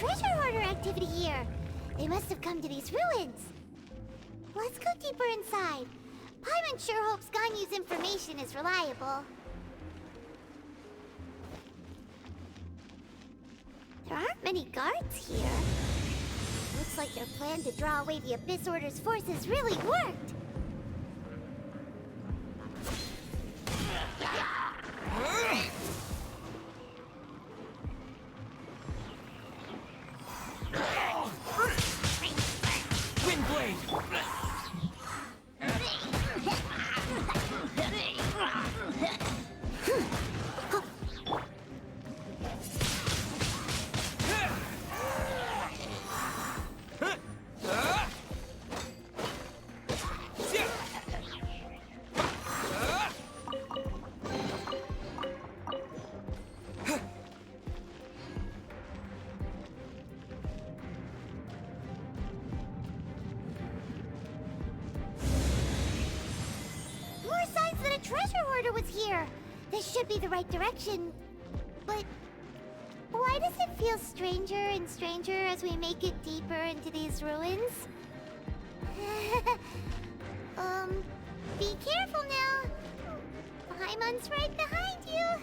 treasure hoarder activity here. They must have come to these ruins. Let's go deeper inside. Paimon sure hopes Ganyu's information is reliable. There aren't many guards here. Looks like their plan to draw away the Abyss Order's forces really worked. Treasure hoarder was here. This should be the right direction. But why does it feel stranger and stranger as we make it deeper into these ruins? Be careful now. Paimon's right behind you.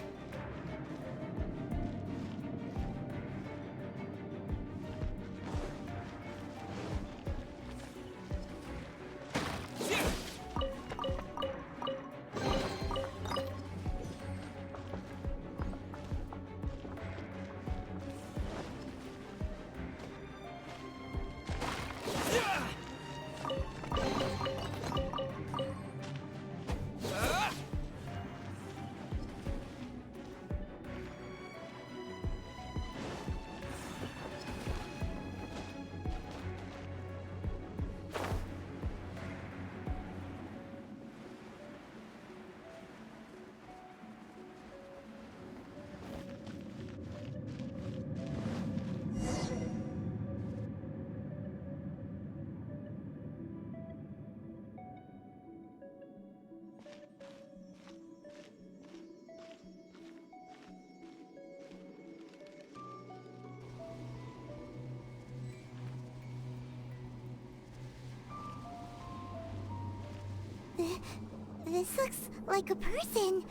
This looks like a person.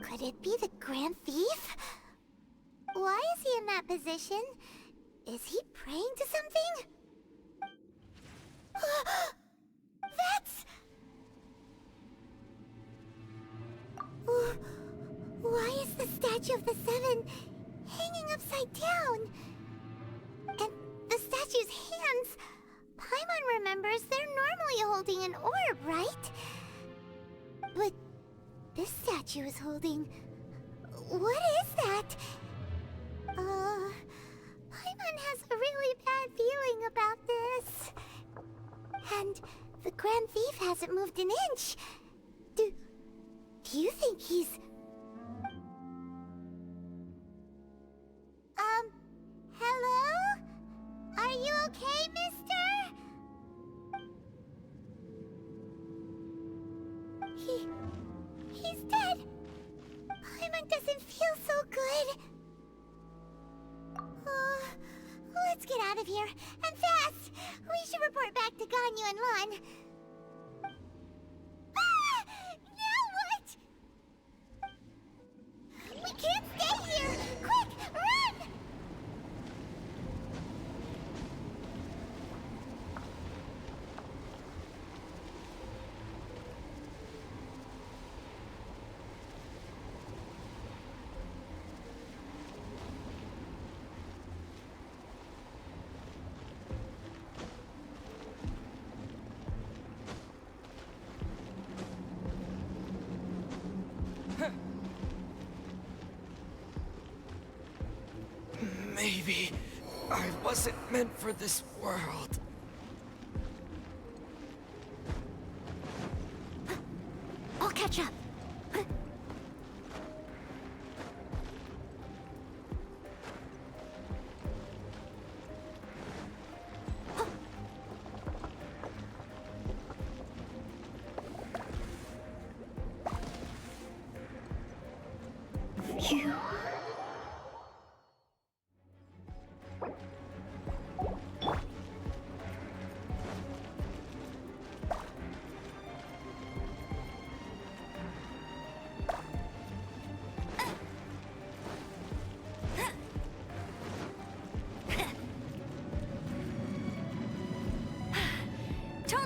Could it be the Grand Thief? Why is he in that position? Is he praying to something? That's... Why is the statue of the Seven hanging upside down? And the statue's hands... Paimon remembers they're normally holding an orb, right? But this statue is holding... What is that? Paimon has a really bad feeling about this. And the Grand Thief hasn't moved an inch. Do you think he's... Hello? Are you okay, mister? He's dead. Paimon doesn't feel so good. Let's get out of here, and fast! We should report back to Ganyu and Lon. Ah! Now what? We can't stay here! Quick, run! Maybe I wasn't meant for this world. I'll catch up. You...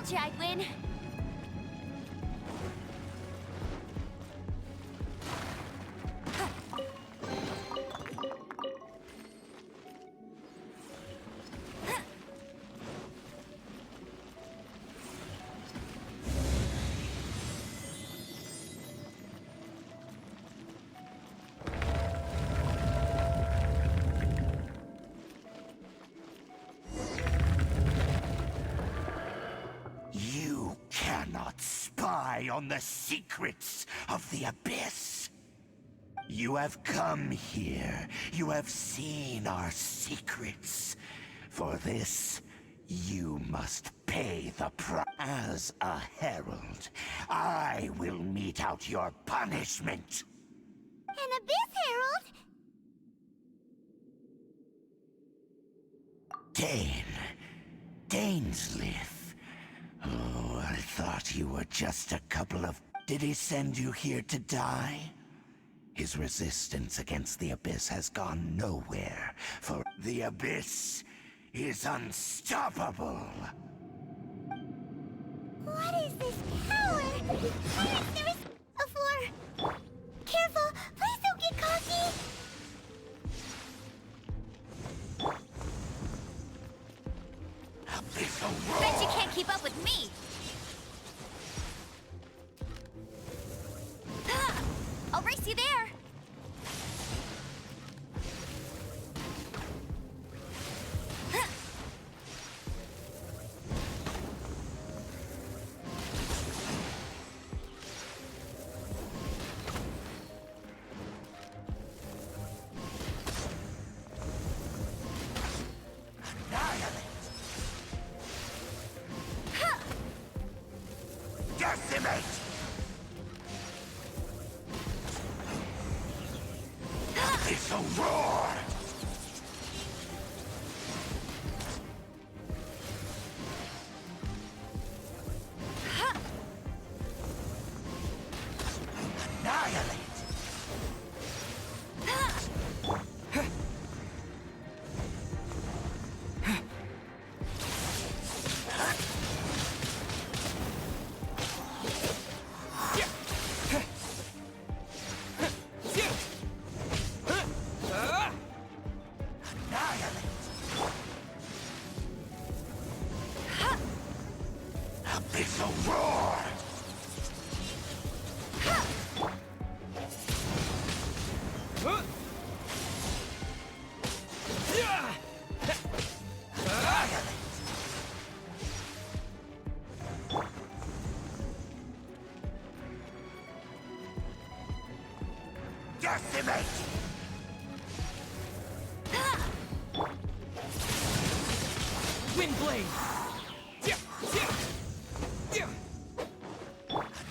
told you I'd win. You cannot spy on the secrets of the Abyss. You have come here. You have seen our secrets. For this, you must pay the price. As a herald, I will mete out your punishment. An Abyss Herald? Dainsleif. Oh, I thought you were just a couple of... Did he send you here to die? His resistance against the Abyss has gone nowhere, for the Abyss is unstoppable. What is this power? There is a floor. Careful! Please don't get cocky! Abyssal roar! Bet you can't keep up with me! I'll race you there! Decimate! Abyssal roar! Annihilate! Abyssal roar! Decimate! Windblade!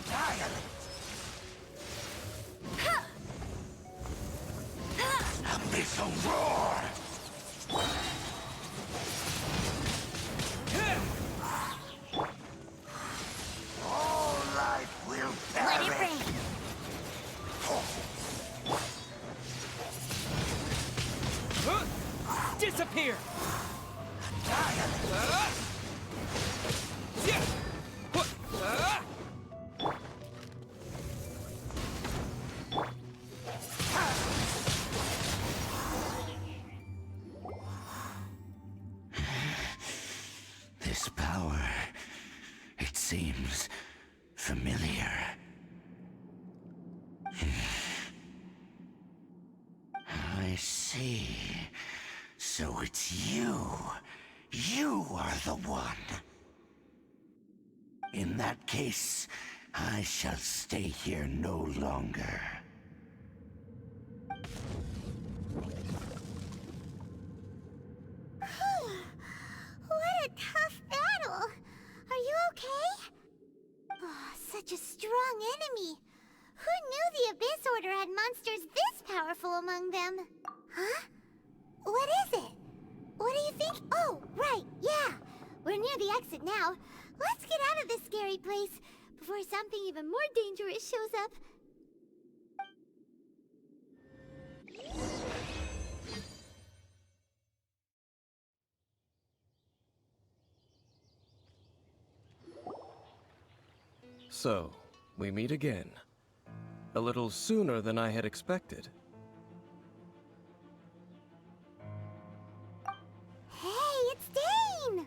Annihilate! Abyssal roar! All life will Let it perish! rain! Disappear! Annihilate! This power, it seems familiar. I see. So it's you. You are the one. In that case, I shall stay here no longer. What a tough battle! Are you okay? Oh, such a strong enemy! Who knew the Abyss Order had monsters this powerful among them? Huh? What is it? What do you think? Oh, right, yeah! We're near the exit now. Let's get out of this scary place before something even more dangerous shows up. So, we meet again. A little sooner than I had expected. Hey, it's Dane!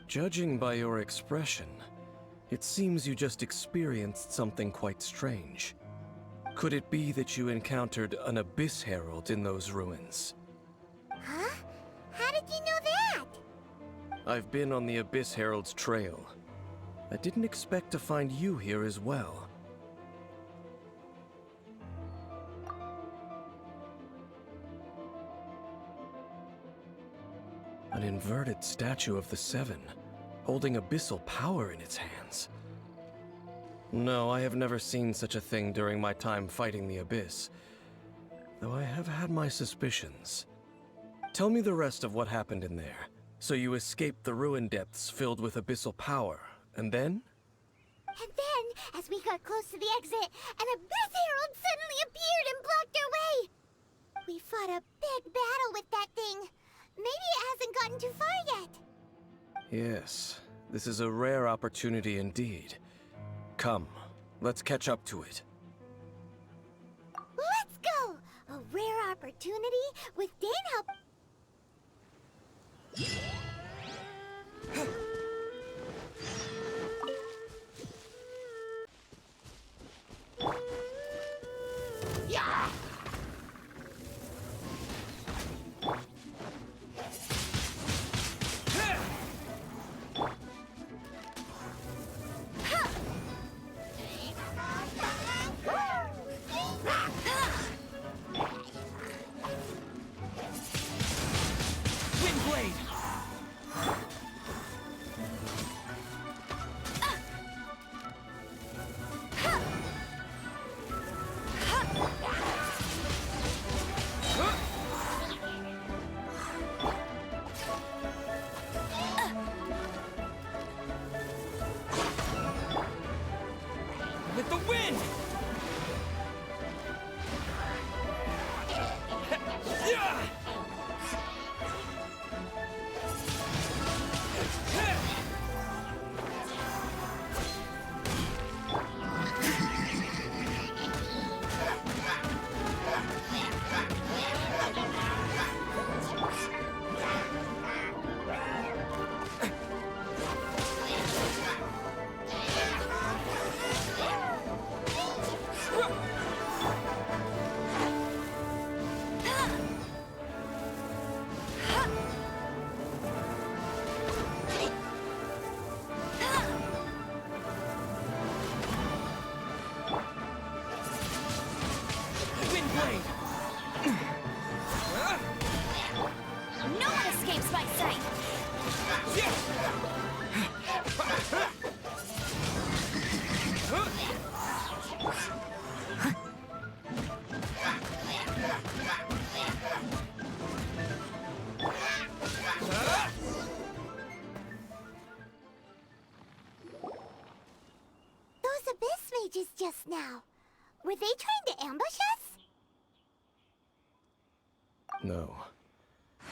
Judging by your expression, it seems you just experienced something quite strange. Could it be that you encountered an Abyss Herald in those ruins? Huh? How did you know that? I've been on the Abyss Herald's trail. I didn't expect to find you here as well. An inverted statue of the Seven, holding abyssal power in its hands. No, I have never seen such a thing during my time fighting the Abyss, though I have had my suspicions. Tell me the rest of what happened in there. So you escaped the ruin depths filled with abyssal power, and then? And then, as we got close to the exit, an Abyss Herald suddenly appeared and blocked our way! We fought a big battle with that thing. Maybe it hasn't gotten too far yet. Yes, this is a rare opportunity indeed. Come, let's catch up to it. Let's go! A rare opportunity with Dane help. Yeah! With the wind! No one escapes my sight! Those Abyss mages just now. Were they trying to ambush us? No.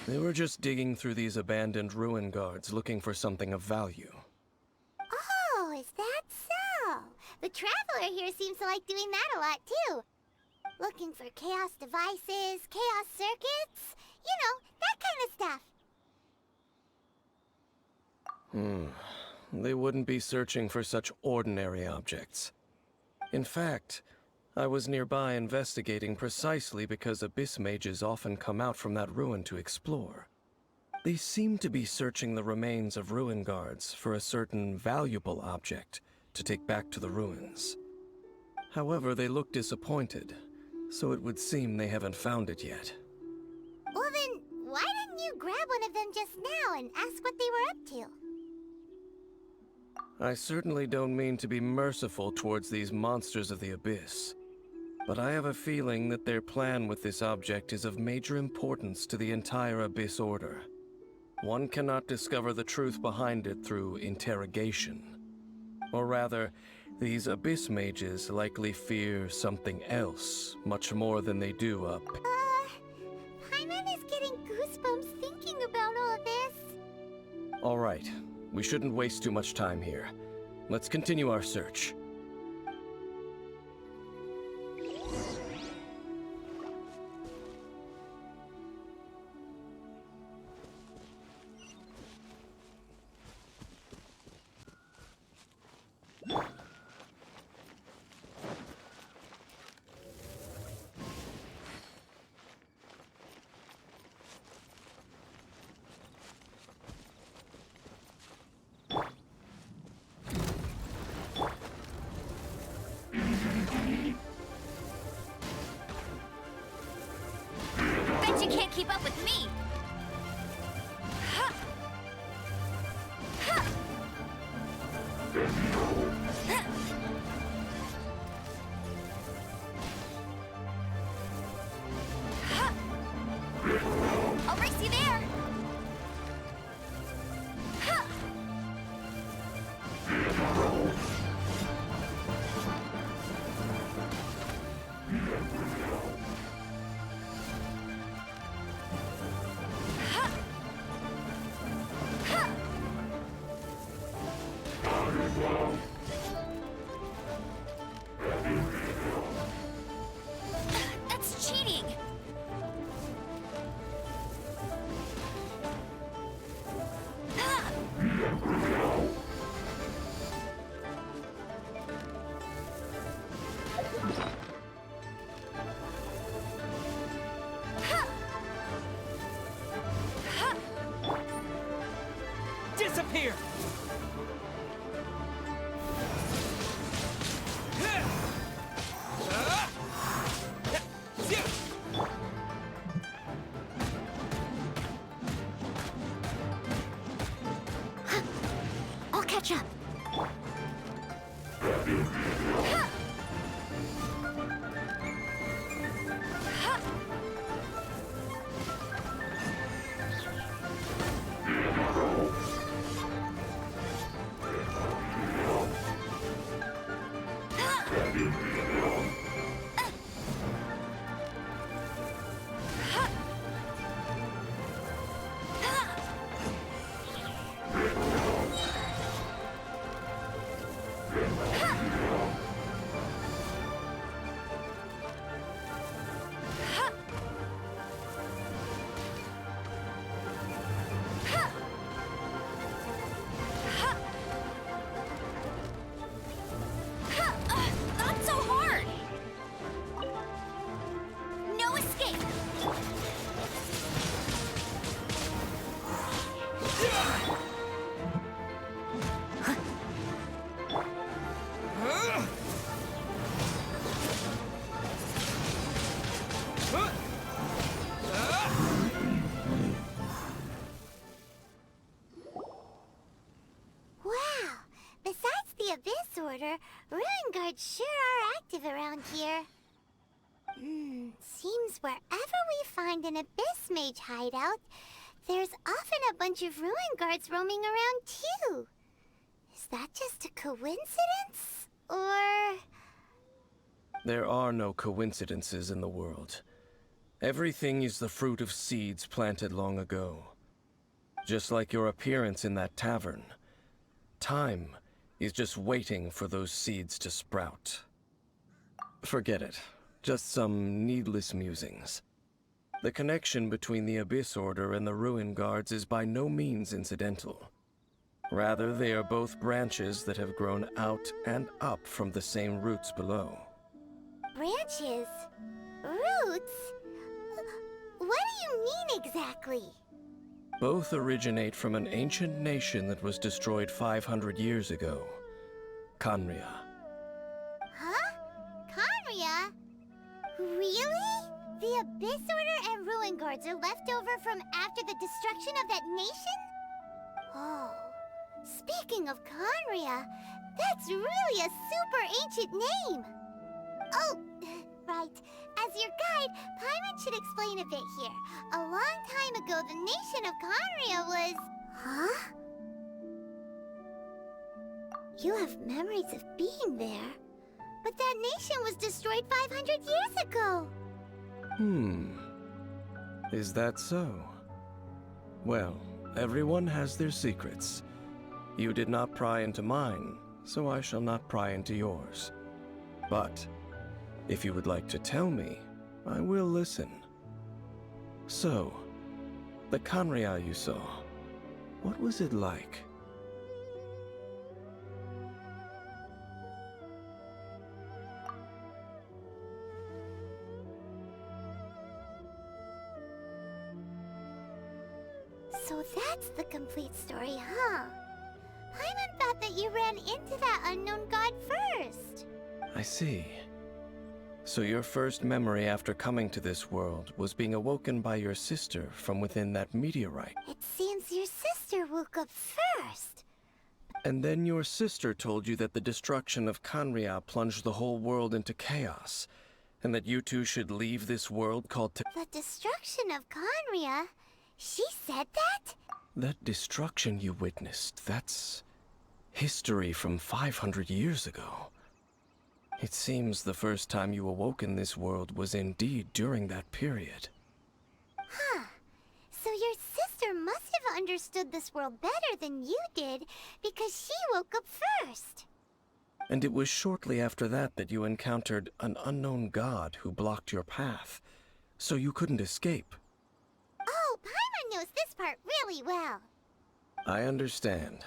They were just digging through these abandoned ruin guards looking for something of value. Oh, is that so? The Traveler here seems to like doing that a lot, too. Looking for chaos devices, chaos circuits, you know, that kind of stuff. They wouldn't be searching for such ordinary objects. In fact, I was nearby investigating precisely because Abyss mages often come out from that ruin to explore. They seem to be searching the remains of ruin guards for a certain valuable object to take back to the ruins. However, they look disappointed, so it would seem they haven't found it yet. Well then, why didn't you grab one of them just now and ask what they were up to? I certainly don't mean to be merciful towards these monsters of the Abyss, but I have a feeling that their plan with this object is of major importance to the entire Abyss Order. One cannot discover the truth behind it through interrogation. Or rather, these Abyss mages likely fear something else much more than they do Paimon is getting goosebumps thinking about all this. All right, we shouldn't waste too much time here. let's continue our search. Bet you can't keep up with me! I'll race you there! That's cheating! Disappear! I'll catch up. Not so hard! No escape! Wow! Besides the Abyss Order, Ruin Guards sure are active around here. Seems wherever we find an Abyss Mage hideout, there's often a bunch of Ruin Guards roaming around too. Is that just a coincidence? Or... There are no coincidences in the world. Everything is the fruit of seeds planted long ago. Just like your appearance in that tavern. Time is just waiting for those seeds to sprout. Forget it. Just some needless musings. The connection between the Abyss Order and the Ruin Guards is by no means incidental. Rather, they are both branches that have grown out and up from the same roots below. branches? Roots? What do you mean exactly? Both originate from an ancient nation that was destroyed 500 years ago. Khaenri'ah. Huh? Khaenri'ah? Really? The Abyss Order and Ruin Guards are left over from after the destruction of that nation? Oh, speaking of Khaenri'ah, that's really a super ancient name! Oh, right. As your guide, Paimon should explain a bit here. A long time ago, the nation of Khaenri'ah was... Huh? You have memories of being there. But that nation was destroyed 500 years ago! Is that so? Well, everyone has their secrets. You did not pry into mine, so I shall not pry into yours. But if you would like to tell me, I will listen. So, the Khanria you saw, what was it like? So that's the complete story, huh? Paimon thought that you ran into that unknown god first. I see. So your first memory after coming to this world was being awoken by your sister from within that meteorite. It seems your sister woke up first. And then your sister told you that the destruction of Khanria plunged the whole world into chaos, and that you two should leave this world called The destruction of Khanria? She said that? That destruction you witnessed, that's history from 500 years ago. It seems the first time you awoke in this world was indeed during that period. Huh. So your sister must have understood this world better than you did, because she woke up first. And it was shortly after that that you encountered an unknown god who blocked your path, so you couldn't escape. Oh, Paimon knows this part really well. I understand.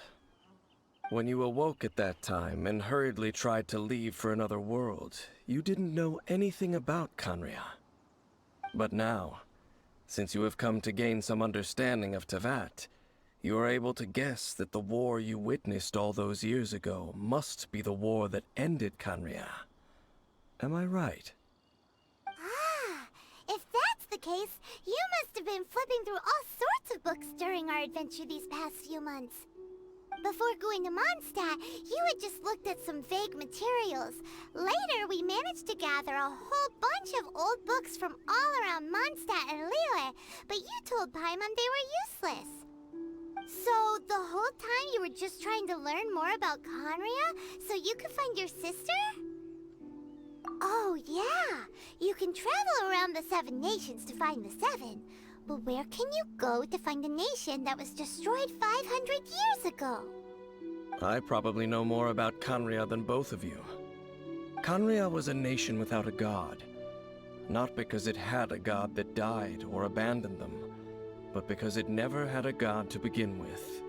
When you awoke at that time and hurriedly tried to leave for another world, you didn't know anything about Khanria. But now, since you have come to gain some understanding of Teyvat, you are able to guess that the war you witnessed all those years ago must be the war that ended Khanria. Am I right? Ah, if that's the case, you must have been flipping through all sorts of books during our adventure these past few months. Before going to Mondstadt, you had just looked at some vague materials. Later, we managed to gather a whole bunch of old books from all around Mondstadt and Liyue, but you told Paimon they were useless. So, the whole time you were just trying to learn more about Khanria so you could find your sister? Oh, yeah. You can travel around the 7 nations to find the 7. But where can you go to find a nation that was destroyed 500 years ago? I probably know more about Khanria than both of you. Khanria was a nation without a god. Not because it had a god that died or abandoned them, but because it never had a god to begin with.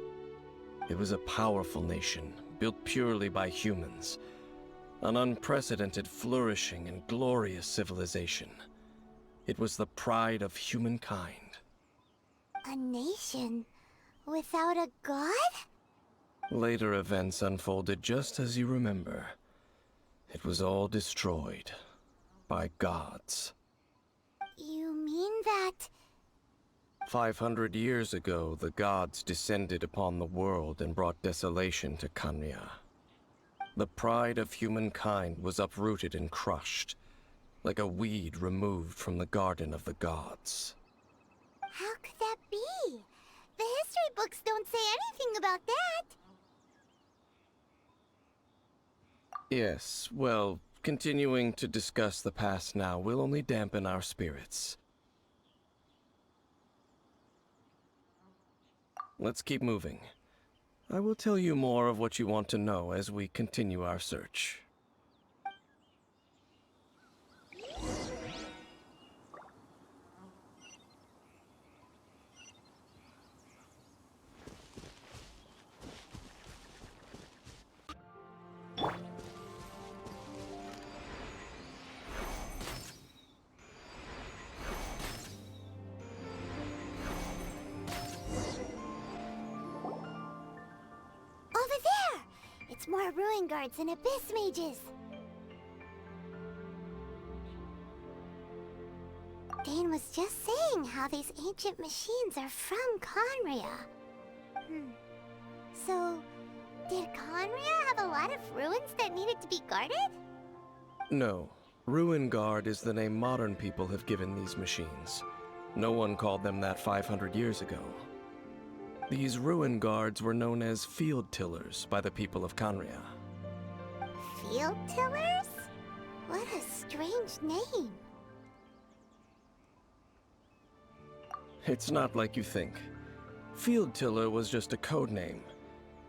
It was a powerful nation, built purely by humans. An unprecedented, flourishing, and glorious civilization. It was the pride of humankind. A nation without a god? Later events unfolded just as you remember. It was all destroyed by gods. You mean that... 500 years ago, the gods descended upon the world and brought desolation to Khanria. The pride of humankind was uprooted and crushed, like a weed removed from the garden of the gods. How could that be? The history books don't say anything about that. Yes, well, continuing to discuss the past now will only dampen our spirits. Let's keep moving. I will tell you more of what you want to know as we continue our search. Over there! It's more ruin guards and abyss mages. Dane was just saying how these ancient machines are from Khanria. So, did Khanria have a lot of ruins that needed to be guarded? No. Ruin Guard is the name modern people have given these machines. No one called them that 500 years ago. These Ruin Guards were known as Field Tillers by the people of Khanria. Field tillers? What a strange name. It's not like you think. Field Tiller was just a code name.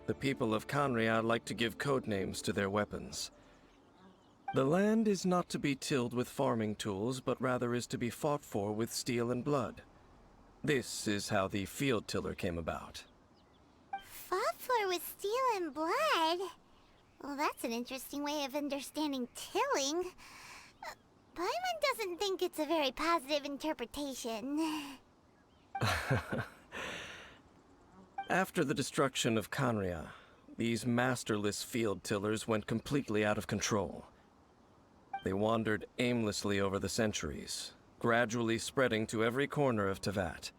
The people of Canria like to give code names to their weapons. The land is not to be tilled with farming tools, but rather is to be fought for with steel and blood. This is how the field tiller came about. Fought for with steel and blood? Well, that's an interesting way of understanding tilling. Paimon doesn't think it's a very positive interpretation. After the destruction of Canria, these masterless field tillers went completely out of control. They wandered aimlessly over the centuries, gradually spreading to every corner of Teyvat.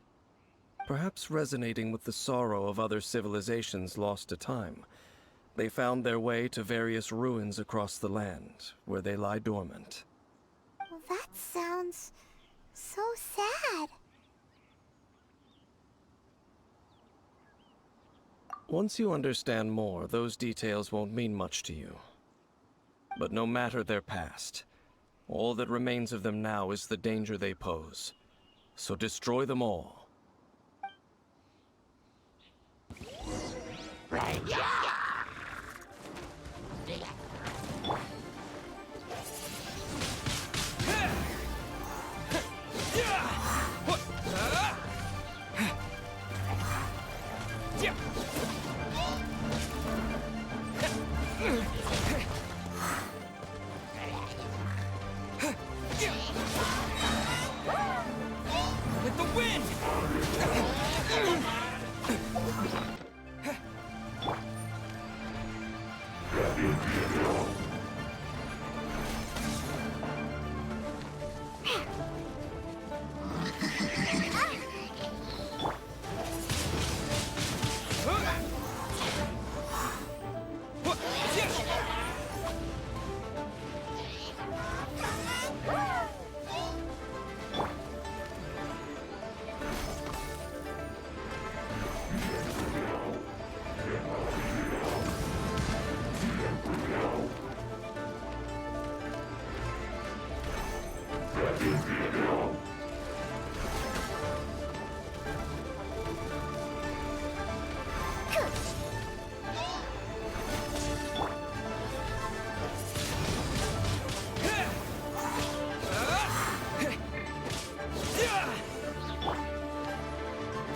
Perhaps resonating with the sorrow of other civilizations lost to time, they found their way to various ruins across the land, where they lie dormant. Well, that sounds so sad. Once you understand more, those details won't mean much to you. But no matter their past, all that remains of them now is the danger they pose. So destroy them all. With the wind!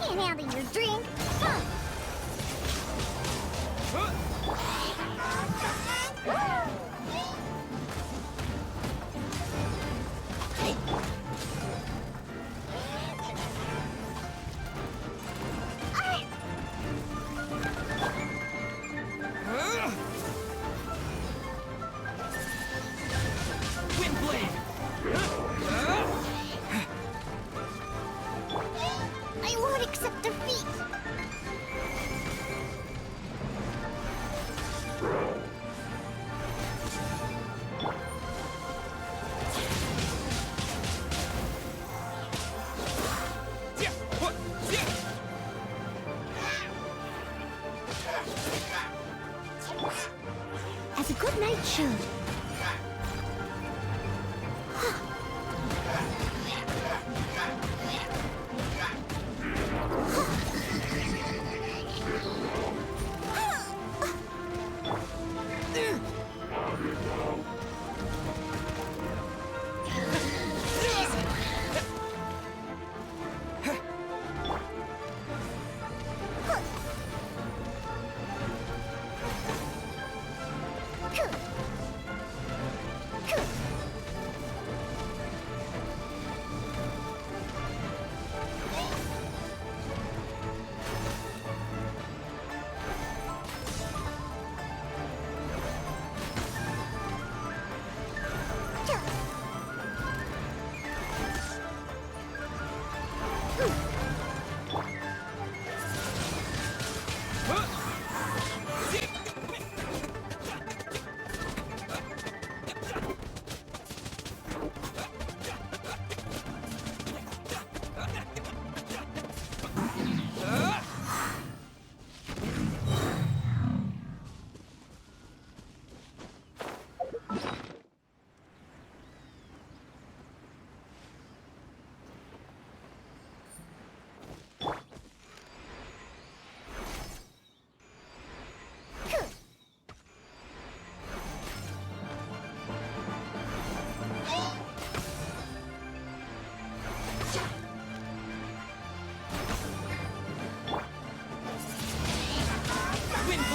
Can't handle your drink. Wind blade! I won't accept defeat. As a good night should.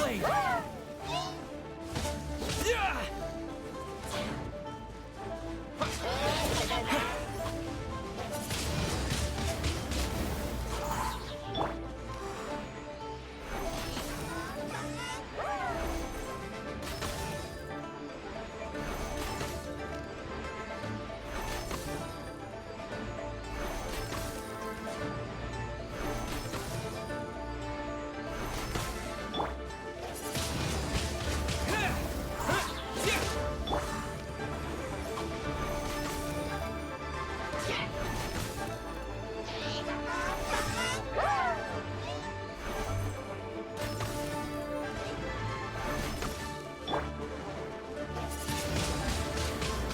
blade! Yeah!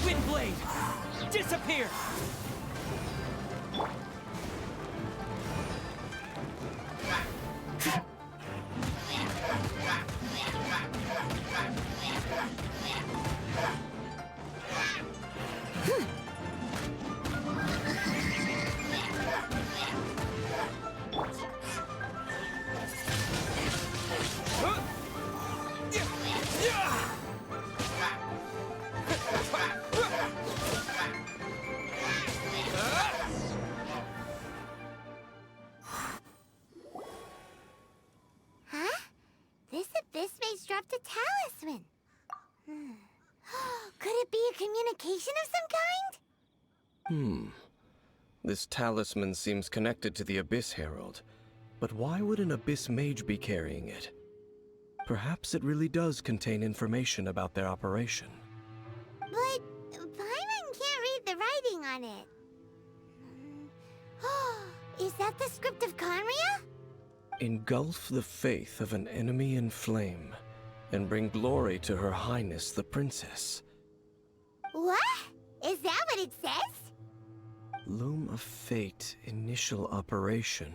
Wind blade! Disappear! Huh? This abyss maze dropped a talisman. Could it be a communication of some kind? This talisman seems connected to the Abyss Herald. But why would an Abyss Mage be carrying it? Perhaps it really does contain information about their operation. But Paimon can't read the writing on it. Is that the script of Conria? Engulf the faith of an enemy in flame, and bring glory to Her Highness the Princess. What? Is that what it says? Loom of Fate, initial operation.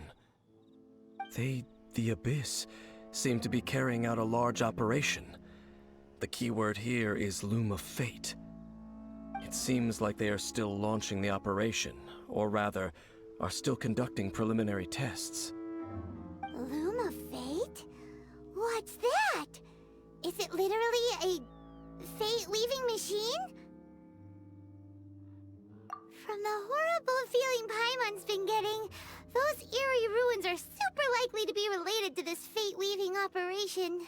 They, the Abyss, seem to be carrying out a large operation. The keyword here is Loom of Fate. It seems like they are still launching the operation, or rather, are still conducting preliminary tests. Loom of Fate? What's that? Is it literally a fate-weaving machine? From the horrible feeling Paimon's been getting, those eerie ruins are super likely to be related to this fate-weaving operation.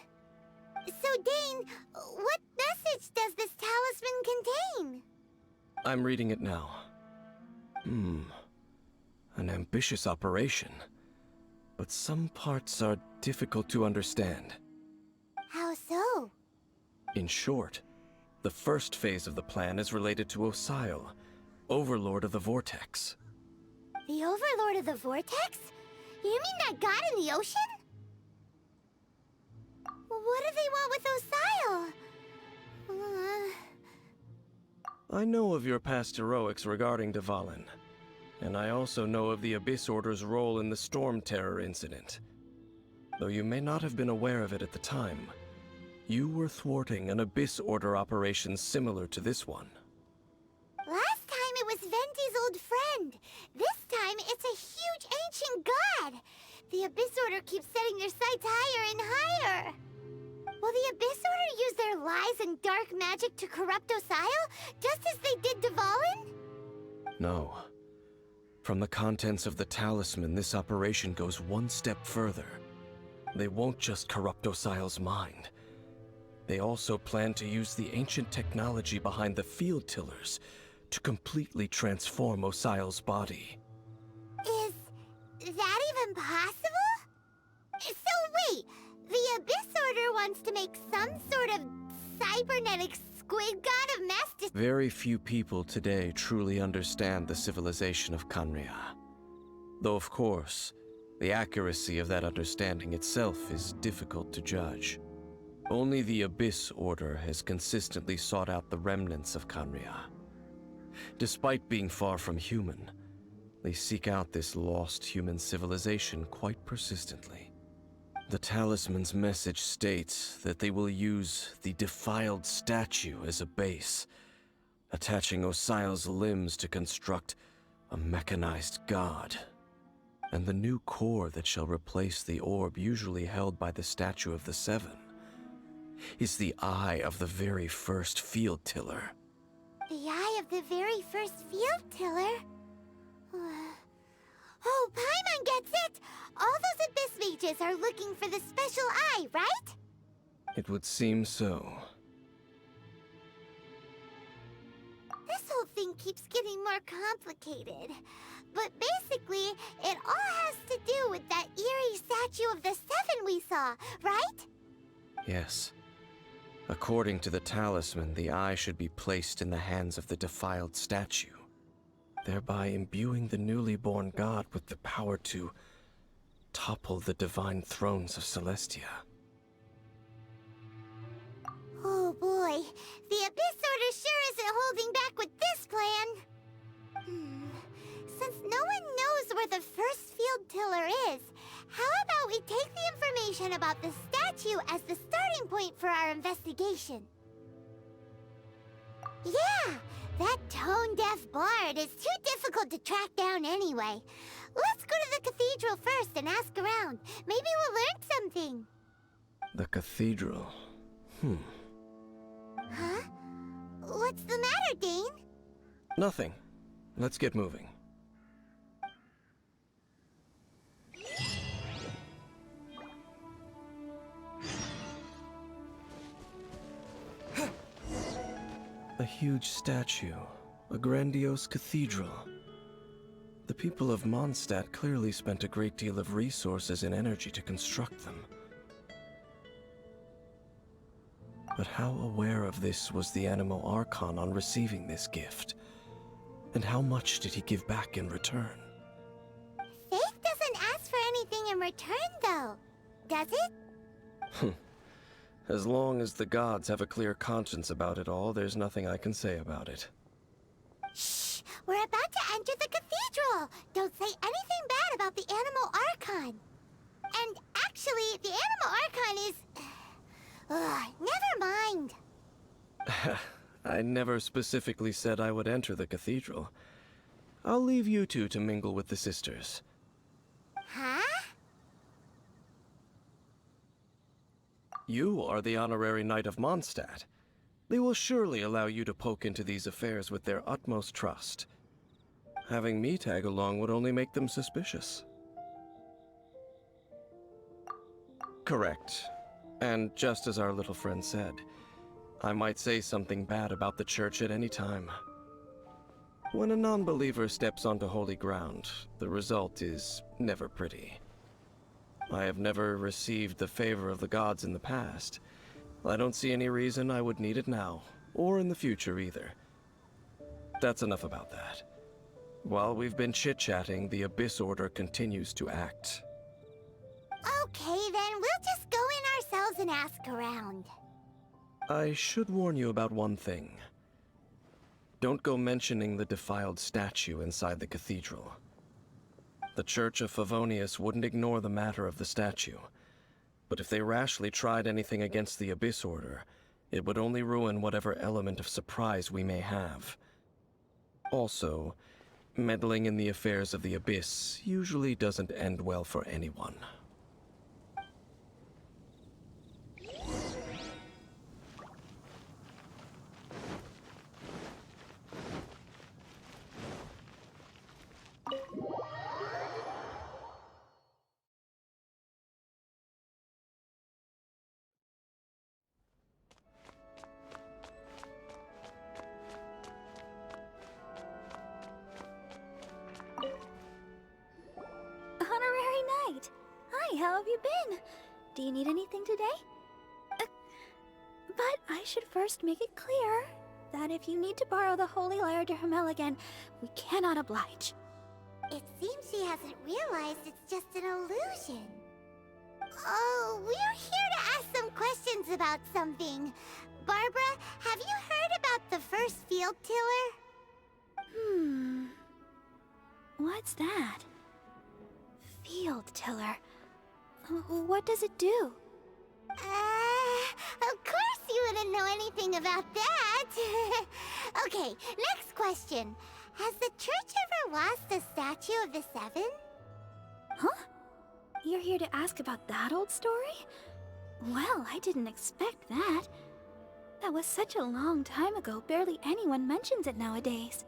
So, Dane, what message does this talisman contain? I'm reading it now. An ambitious operation. But some parts are difficult to understand. How so? In short, the first phase of the plan is related to Osile, Overlord of the Vortex. The Overlord of the Vortex? You mean that god in the ocean? What do they want with Osile? I know of your past heroics regarding Dvalin, and I also know of the Abyss Order's role in the Storm Terror incident. Though you may not have been aware of it at the time, you were thwarting an Abyss Order operation similar to this one. Last time it was Venti's old friend. This time it's a huge ancient god. The Abyss Order keeps setting their sights higher and higher. Will the Abyss Order use their lies and dark magic to corrupt Osile, just as they did Dvalin? No. From the contents of the talisman, this operation goes one step further. They won't just corrupt Osile's mind. They also plan to use the ancient technology behind the field tillers to completely transform Osile's body. Is that even possible? So wait, the Abyss Order wants to make some sort of cybernetic squid god of mass Very few people today truly understand the civilization of Conria. Though of course, the accuracy of that understanding itself is difficult to judge. Only the Abyss Order has consistently sought out the remnants of Conria. Despite being far from human, they seek out this lost human civilization quite persistently. The talisman's message states that they will use the defiled statue as a base, attaching Osile's limbs to construct a mechanized god. And the new core that shall replace the orb usually held by the Statue of the Seven is the eye of the very first field tiller. The eye of the very first field tiller? Oh, Paimon gets it! All those Abyss mages are looking for the special eye, right? It would seem so. This whole thing keeps getting more complicated. But basically, it all has to do with that eerie statue of the Seven we saw, right? Yes. According to the talisman, the eye should be placed in the hands of the defiled statue, thereby imbuing the newly born god with the power to topple the divine thrones of Celestia. Oh boy, the Abyss Order sure isn't holding back with this plan. Since no one knows where the first field tiller is, how about we take the information about the statue as the starting point for our investigation? Yeah, that tone-deaf bard is too difficult to track down anyway. Let's go to the cathedral first and ask around. Maybe we'll learn something. The cathedral. Huh? What's the matter, Dane? Nothing. Let's get moving. A huge statue, a grandiose cathedral. The people of Mondstadt clearly spent a great deal of resources and energy to construct them. But how aware of this was the Animo Archon on receiving this gift? And how much did he give back in return? Faith doesn't ask for anything in return, though, does it? As long as the gods have a clear conscience about it all, there's nothing I can say about it. Shh! We're about to enter the cathedral! Don't say anything bad about the Animo Archon! And actually, the Animo Archon is... never mind! I never specifically said I would enter the cathedral. I'll leave you two to mingle with the sisters. Huh? You are the honorary knight of Mondstadt. They will surely allow you to poke into these affairs with their utmost trust. Having me tag along would only make them suspicious. Correct. And just as our little friend said, I might say something bad about the church at any time. When a non-believer steps onto holy ground, the result is never pretty. I have never received the favor of the gods in the past. I don't see any reason I would need it now, or in the future either. That's enough about that. While we've been chit-chatting, the Abyss Order continues to act. Okay, then we'll just go in ourselves and ask around. I should warn you about one thing. Don't go mentioning the defiled statue inside the cathedral. The Church of Favonius wouldn't ignore the matter of the statue. But if they rashly tried anything against the Abyss Order, it would only ruin whatever element of surprise we may have. Also, meddling in the affairs of the Abyss usually doesn't end well for anyone. How have you been? Do you need anything today? But I should first make it clear that if you need to borrow the Holy Lyre to Hermel again, we cannot oblige. It seems she hasn't realized it's just an illusion. Oh, we're here to ask some questions about something. Barbara, have you heard about the first field tiller? What's that? Field tiller. What does it do? Of course you wouldn't know anything about that. Okay, next question. Has the church ever lost a statue of the Seven? Huh? You're here to ask about that old story? Well, I didn't expect that. That was such a long time ago, barely anyone mentions it nowadays.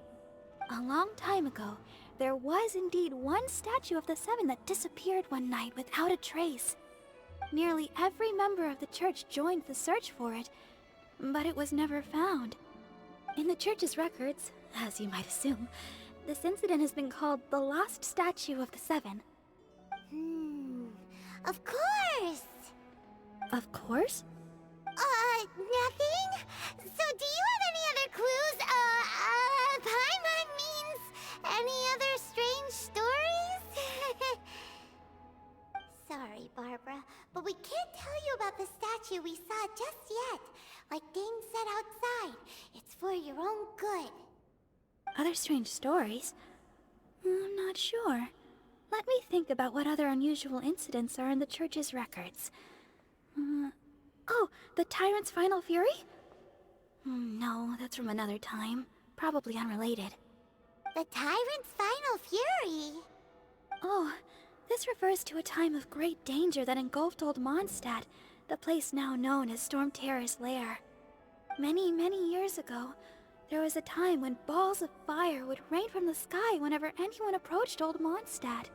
A long time ago, there was indeed one statue of the Seven that disappeared one night without a trace. Nearly every member of the church joined the search for it, but it was never found. In the church's records, as you might assume, this incident has been called the Lost Statue of the Seven. Of course! Of course? Nothing? So do you have any other clues? Paimon means any other strange stories? Sorry, Barbara, but we can't tell you about the statue we saw just yet. Like Dane said outside, it's for your own good. Other strange stories? I'm not sure. Let me think about what other unusual incidents are in the church's records. Oh, the Tyrant's Final Fury? No, that's from another time. Probably unrelated. The Tyrant's Final Fury? Oh, this refers to a time of great danger that engulfed Old Mondstadt, the place now known as Storm Terror's lair. Many, many years ago, there was a time when balls of fire would rain from the sky whenever anyone approached Old Mondstadt.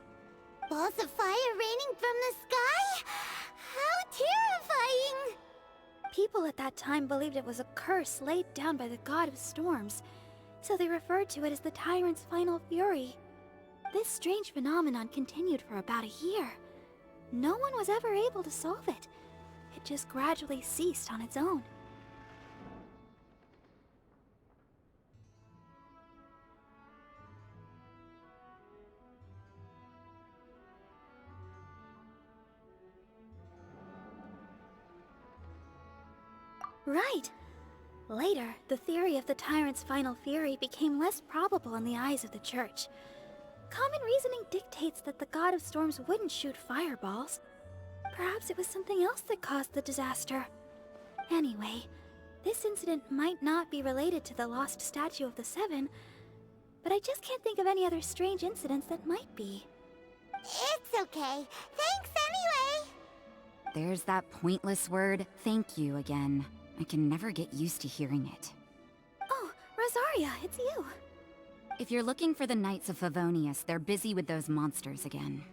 Balls of fire raining from the sky? How terrifying! People at that time believed it was a curse laid down by the god of storms, so they referred to it as the Tyrant's Final Fury. This strange phenomenon continued for about a year. No one was ever able to solve it. It just gradually ceased on its own. Right. Later, the theory of the Tyrant's Final Fury became less probable in the eyes of the Church. Common reasoning dictates that the god of storms wouldn't shoot fireballs. Perhaps it was something else that caused the disaster. Anyway, this incident might not be related to the lost statue of the Seven, but I just can't think of any other strange incidents that might be. It's okay. Thanks anyway! There's that pointless word, thank you, again. I can never get used to hearing it. Oh, Rosaria, it's you. If you're looking for the Knights of Favonius, they're busy with those monsters again.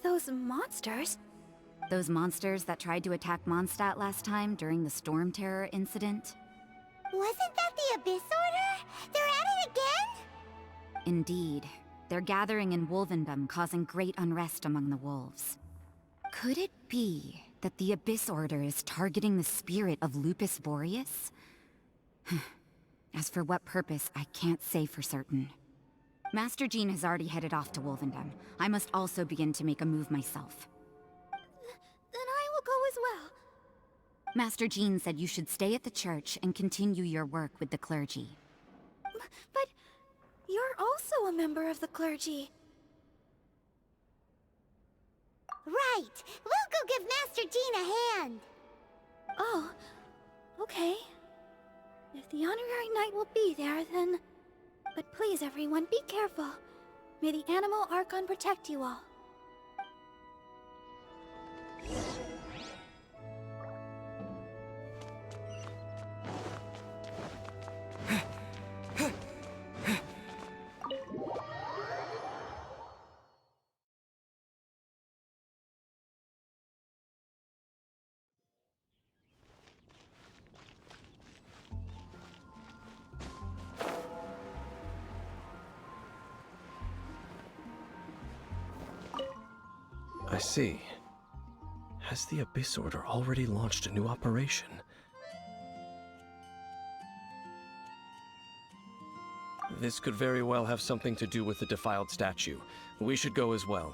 Those monsters? Those monsters that tried to attack Mondstadt last time during the Storm Terror incident? Wasn't that the Abyss Order? They're at it again? Indeed. They're gathering in Wolvendom, causing great unrest among the wolves. Could it be that the Abyss Order is targeting the spirit of Lupus Boreas? As for what purpose, I can't say for certain. Master Jean has already headed off to Wolvendom. I must also begin to make a move myself. Then I will go as well. Master Jean said you should stay at the church and continue your work with the clergy. But you're also a member of the clergy. Right! We'll go give Master Jean a hand! Oh, okay. If the Honorary Knight will be there, then... But please, everyone, be careful. May the Animal Archon protect you all. I see. Has the Abyss Order already launched a new operation? This could very well have something to do with the defiled statue. We should go as well.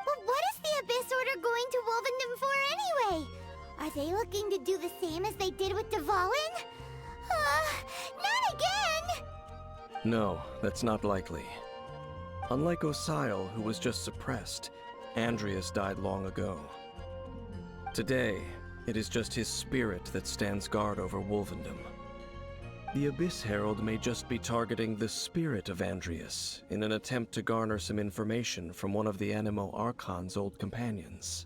But what is the Abyss Order going to Wolvendom for anyway? Are they looking to do the same as they did with Dvalin? Not again! No, that's not likely. Unlike Osile, who was just suppressed, Andreas died long ago. Today, it is just his spirit that stands guard over Wolvendom. The Abyss Herald may just be targeting the spirit of Andreas in an attempt to garner some information from one of the Animo Archon's old companions.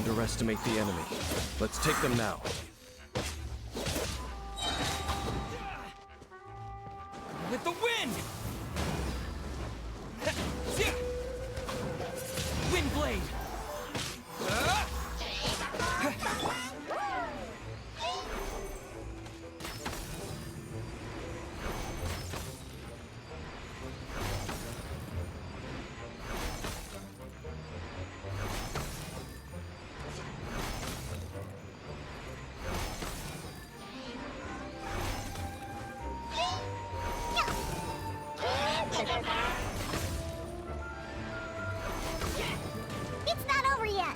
underestimate the enemy. Let's take them now. With the wind! Wind blade! It's not over yet.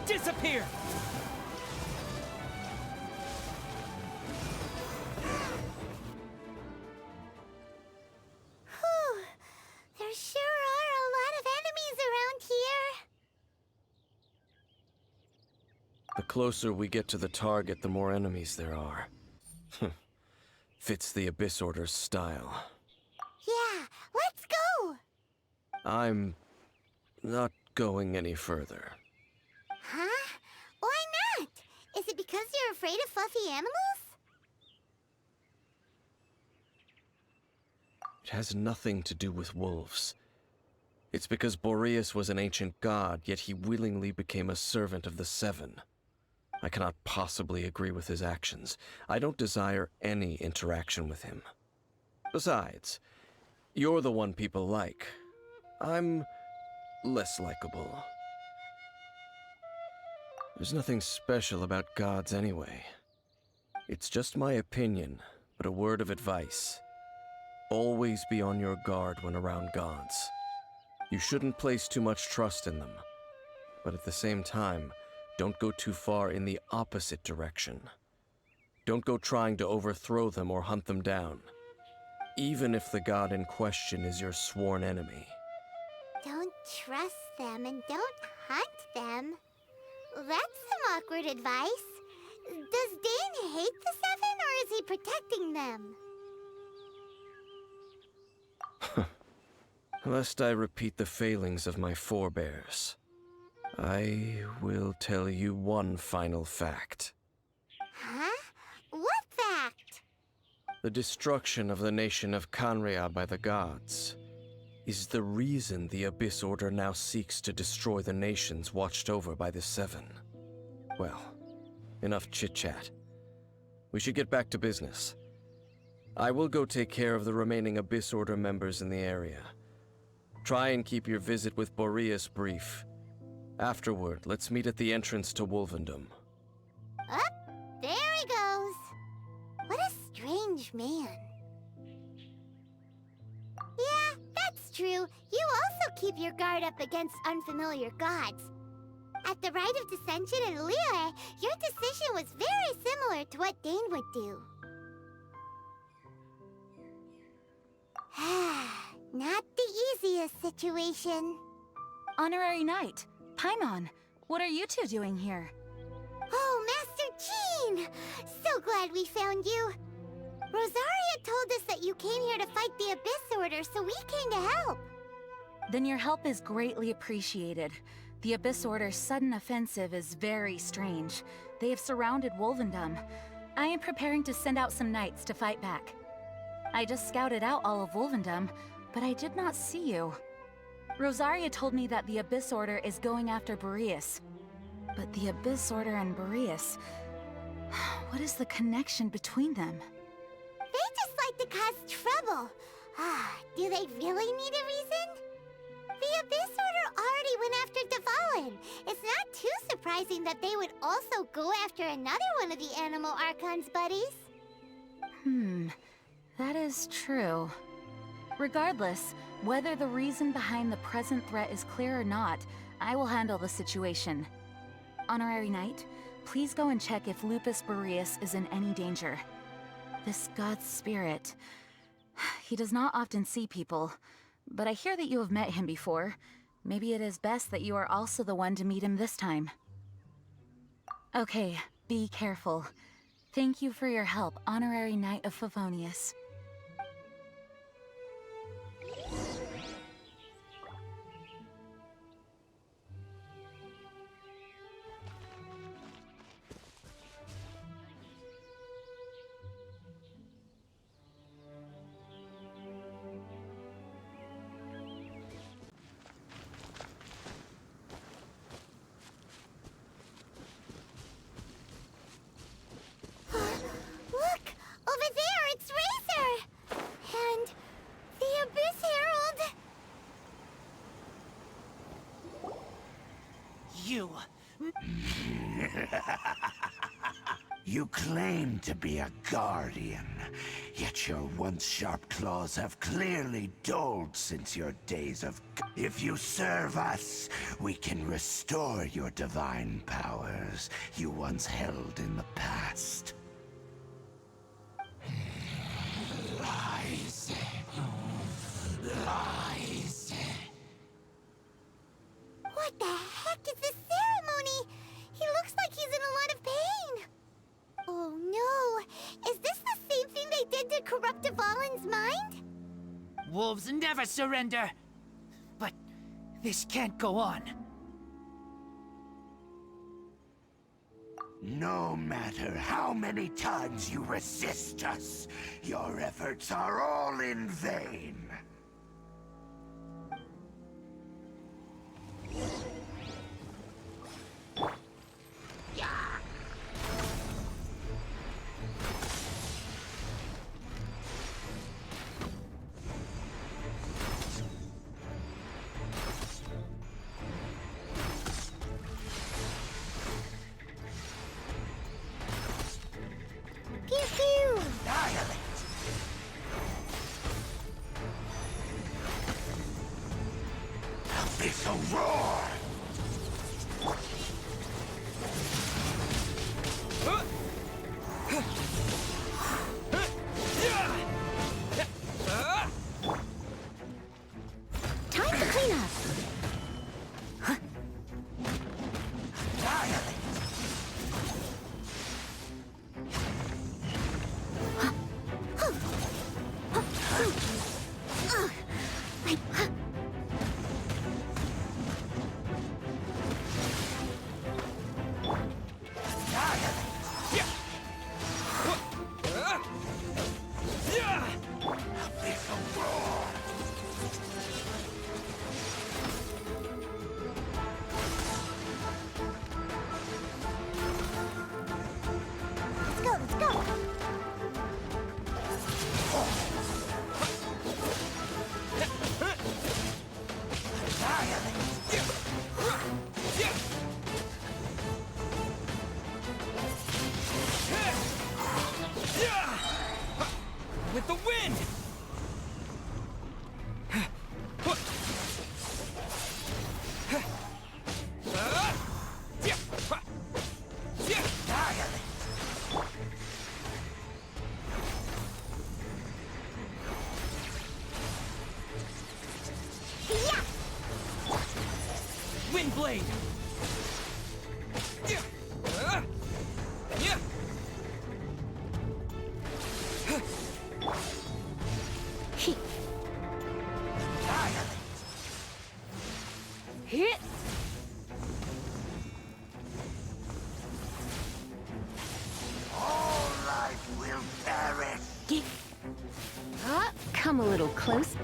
Disappear! Whew. There sure are a lot of enemies around here. The closer we get to the target, the more enemies there are. Fits the Abyss Order's style. Yeah, let's go. I'm not going any further. Huh? Why not? Is it because you're afraid of fluffy animals? It has nothing to do with wolves. It's because Boreas was an ancient god, yet he willingly became a servant of the Seven. I cannot possibly agree with his actions. I don't desire any interaction with him. Besides, you're the one people like. I'm less likable. There's nothing special about gods anyway. It's just my opinion, but a word of advice. Always be on your guard when around gods. You shouldn't place too much trust in them, but at the same time, don't go too far in the opposite direction. Don't go trying to overthrow them or hunt them down, even if the god in question is your sworn enemy. Don't trust them and don't hunt them. That's some awkward advice. Does Dane hate the Seven, or is he protecting them? Lest I repeat the failings of my forebears, I will tell you one final fact. Huh? What fact? The destruction of the nation of Canria by the gods is the reason the Abyss Order now seeks to destroy the nations watched over by the Seven. Well, enough chit-chat. We should get back to business. I will go take care of the remaining Abyss Order members in the area. Try and keep your visit with Boreas brief. Afterward, let's meet at the entrance to Wolvendom. Up, there he goes. What a strange man. Yeah, that's true. You also keep your guard up against unfamiliar gods. At the Rite of Dissension in Liyue, your decision was very similar to what Dane would do. Not the easiest situation. Honorary Knight, Paimon, what are you two doing here? Oh, Master Jean! So glad we found you. Rosaria told us that you came here to fight the Abyss Order, so we came to help. Then your help is greatly appreciated. The Abyss Order's sudden offensive is very strange. They have surrounded Wolvendom. I am preparing to send out some knights to fight back. I just scouted out all of Wolvendom, but I did not see you. Rosaria told me that the Abyss Order is going after Boreas. But the Abyss Order and Boreas... what is the connection between them? They just like to cause trouble. Do they really need a reason? The Abyss Order already went after Dvalin. It's not too surprising that they would also go after another one of the Animal Archon's buddies. That is true. Regardless, whether the reason behind the present threat is clear or not, I will handle the situation. Honorary Knight, please go and check if Lupus Boreas is in any danger. This god's spirit... he does not often see people, but I hear that you have met him before. Maybe it is best that you are also the one to meet him this time. Okay, be careful. Thank you for your help, Honorary Knight of Favonius. Look! Over there, it's Razor! And the Abyss Herald! You. You claim to be a guardian, yet your once sharp claws have clearly dulled since your days of... If you serve us, we can restore your divine powers you once held in the past. Lies. Lies. What the heck is this ceremony? He looks like he's in a lot of pain. Oh no! Is this the same thing they did to corrupt Dvalin's mind? Wolves never surrender. But this can't go on. No matter how many times you resist us, your efforts are all in vain. Pew pew! Annihilate! Abyssal roar! Time to clean up! Annihilate! Abyssal roar! Let's go, let's go! With the wind! Yeah! Windblade! Hit! All life will perish! Come a little close.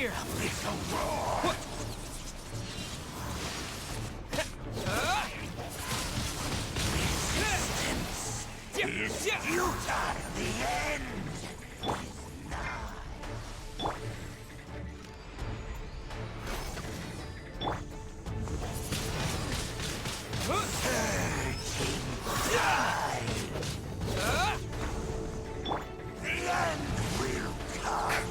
Disappear! Abyssal roar! Resistance is futile. The end is nigh. Searching tide. The end will come.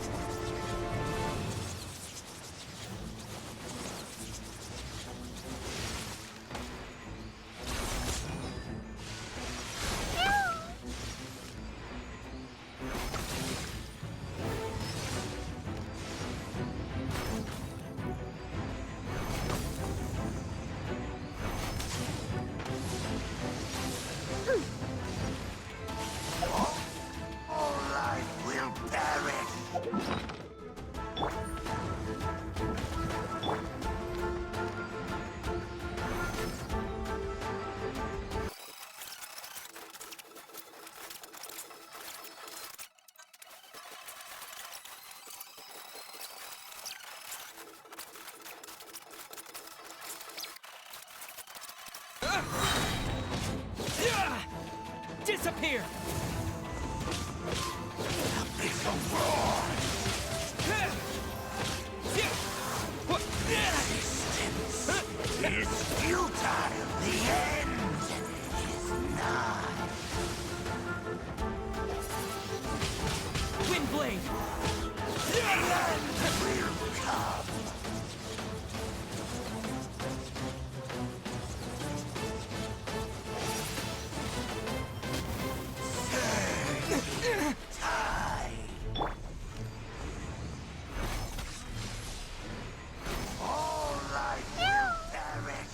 All life will perish. Disappear! Abyssal roar! Resistance is futile. The end is nigh. Windblade! The end will come. Surging tide. All life will perish.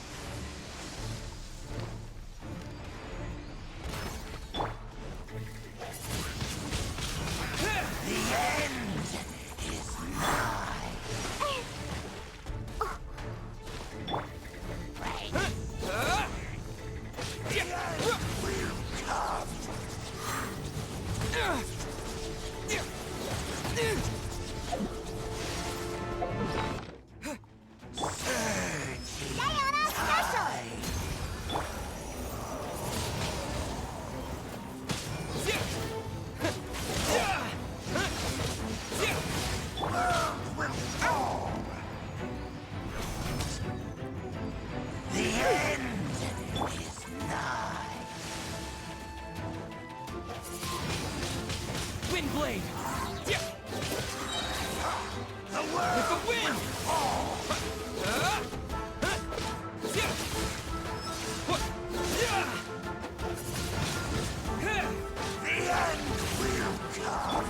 The end is nigh. The end will come. Surging tide. World will fall. The end is nigh. Windblade! The world With the wind! will fall. The end will come.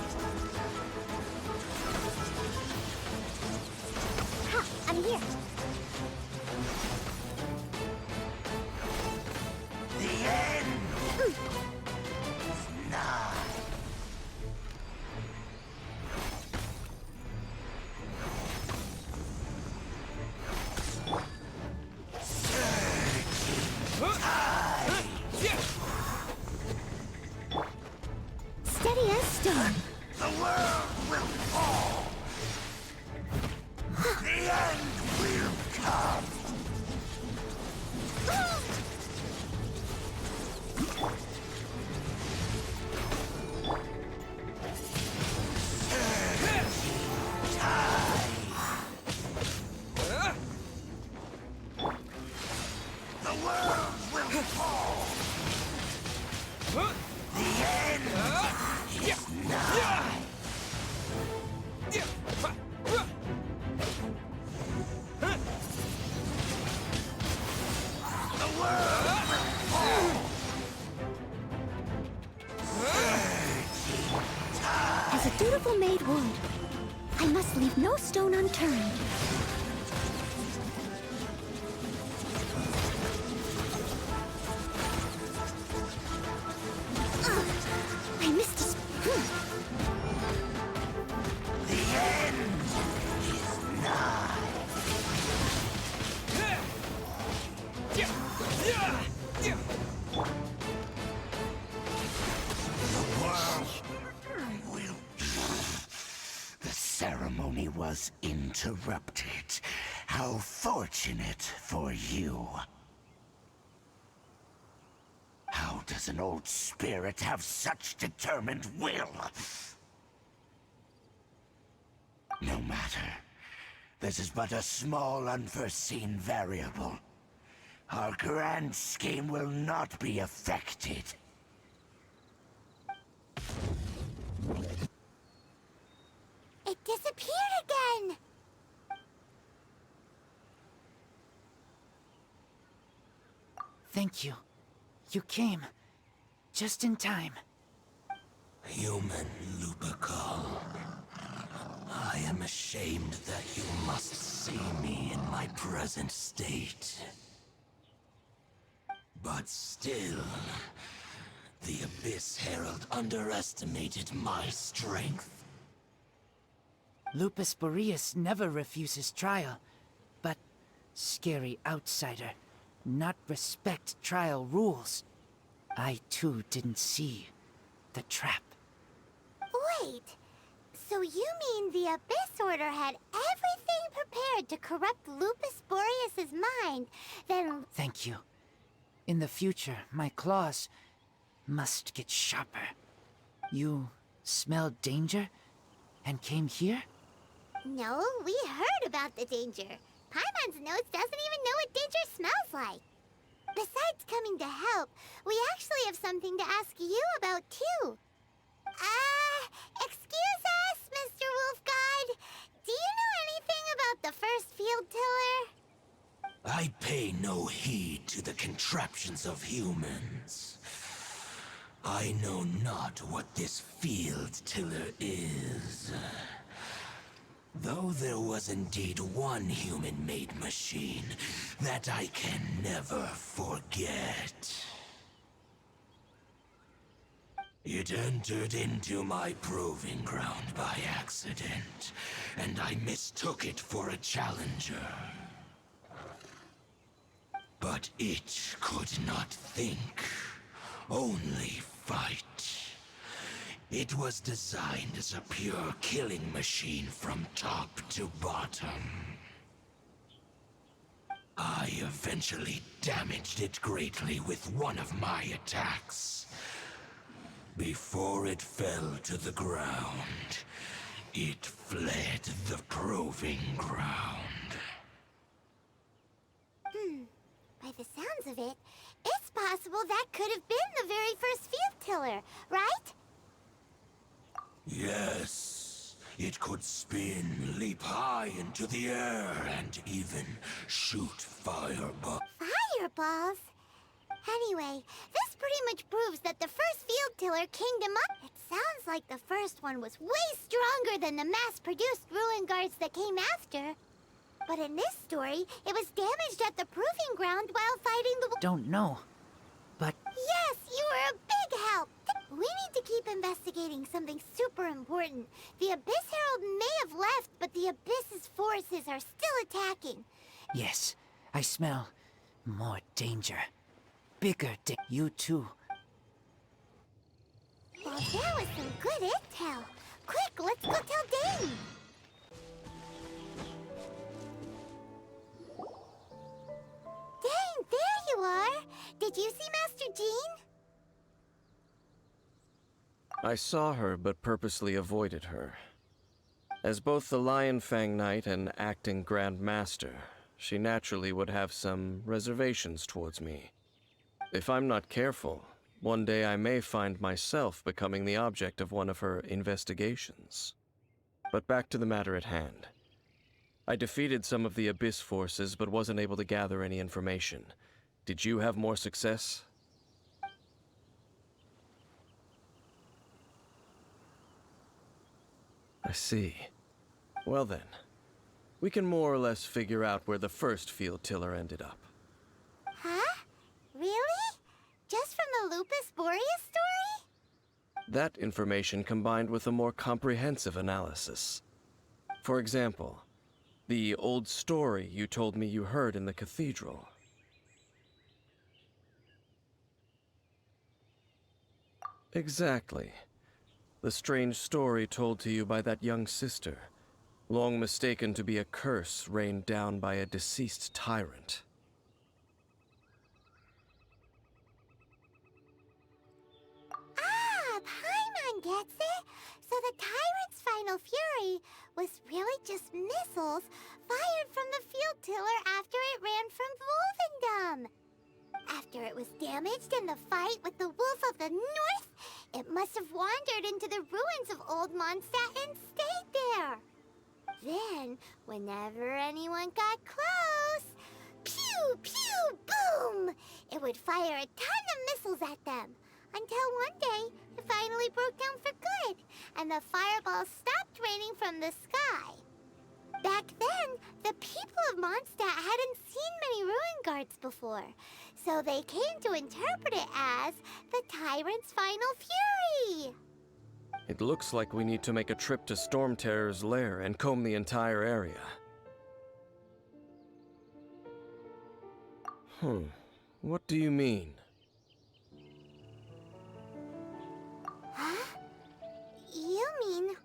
I'm here. The end is nigh. Surging tide. Steady as stone. The world will fall. The end will come. The world will fall. The end is nigh. The world will fall. Surging tide. As a dutiful maid would, I must leave no stone unturned. I missed a The end is nigh. The world will. The ceremony will was interrupted. How fortunate for you. How does an old spirit have such determined will? No matter. This is but a small unforeseen variable. Our grand scheme will not be affected. It disappeared again! Thank you. You came. Just in time. Human Lupercal. I am ashamed that you must see me in my present state. But still, the Abyss Herald underestimated my strength. Lupus Boreas never refuses trial, but scary outsider, not respect trial rules. I too didn't see the trap. Wait, so you mean the Abyss Order had everything prepared to corrupt Lupus Boreas' mind, then... Thank you. In the future, my claws must get sharper. You smelled danger and came here? No, we heard about the danger. Paimon's nose doesn't even know what danger smells like. Besides coming to help, we actually have something to ask you about, too. Excuse us, Mr. Wolf God. Do you know anything about the first field tiller? I pay no heed to the contraptions of humans. I know not what this field tiller is. Though there was indeed one human-made machine that I can never forget. It entered into my proving ground by accident, and I mistook it for a challenger. But it could not think, only fight. It was designed as a pure killing machine from top to bottom. I eventually damaged it greatly with one of my attacks. Before it fell to the ground, it fled the proving ground. By the sounds of it, it's possible that could have been the very first field tiller, right? Yes, it could spin, leap high into the air, and even shoot fireballs. Fireballs? Anyway, this pretty much proves that the first field tiller kingdom up. It sounds like the first one was way stronger than the mass-produced ruin guards that came after. But in this story, it was damaged at the proving ground while fighting the... Don't know, but Yes, you were a big help! We need to keep investigating something super important. The Abyss Herald may have left, but the Abyss's forces are still attacking. yes, I smell more danger. Bigger you too. Well, there was some good intel. Quick, let's go tell Dane! Dane, there you are! Did you see Master Jean? I saw her, but purposely avoided her. As both the Lion Fang Knight and acting Grand Master, she naturally would have some reservations towards me. If I'm not careful, one day I may find myself becoming the object of one of her investigations. But back to the matter at hand. I defeated some of the Abyss forces, but wasn't able to gather any information. Did you have more success? I see. Well then, we can more or less figure out where the first field tiller ended up. Huh? Really? Just from the Lupus Boreas story? That information combined with a more comprehensive analysis. For example, the old story you told me you heard in the cathedral. Exactly. The strange story told to you by that young sister. long mistaken to be a curse rained down by a deceased tyrant. Ah, Paimon gets it! So the tyrant's final fury was really just missiles fired from the field tiller after it ran from Wolvendom. After it was damaged in the fight with the Wolf of the North, it must have wandered into the ruins of Old Mondstadt and stayed there. Then, whenever anyone got close, pew, pew, boom! It would fire a ton of missiles at them. Until one day, it finally broke down for good, and the fireballs stopped raining from the sky. Back then, the people of Mondstadt hadn't seen many ruin guards before, so they came to interpret it as the Tyrant's final fury. It looks like we need to make a trip to Storm Terror's lair and comb the entire area. What do you mean? Huh? You mean...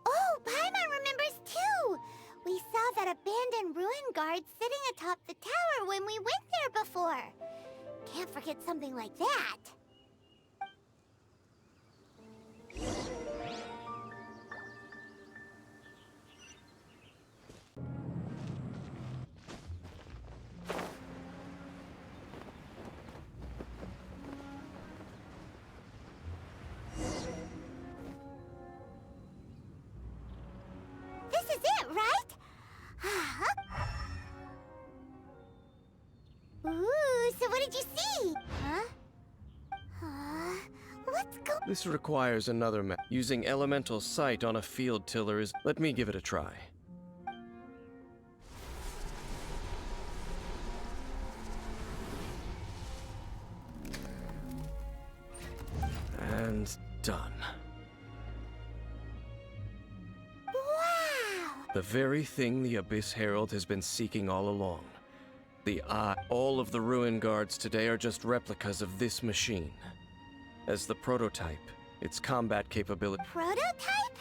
Oh, Paimon remembers too! We saw that abandoned ruin guard sitting atop the tower when we went there before. Can't forget something like that. This is it, right? Ooh, so what did you see? Huh? Let's go. This requires another map. Using elemental sight on a field tiller is... Let me give it a try. And done. Wow! The very thing the Abyss Herald has been seeking all along. The Eye. All of the ruin guards today are just replicas of this machine. As the prototype, its combat capability... Prototype?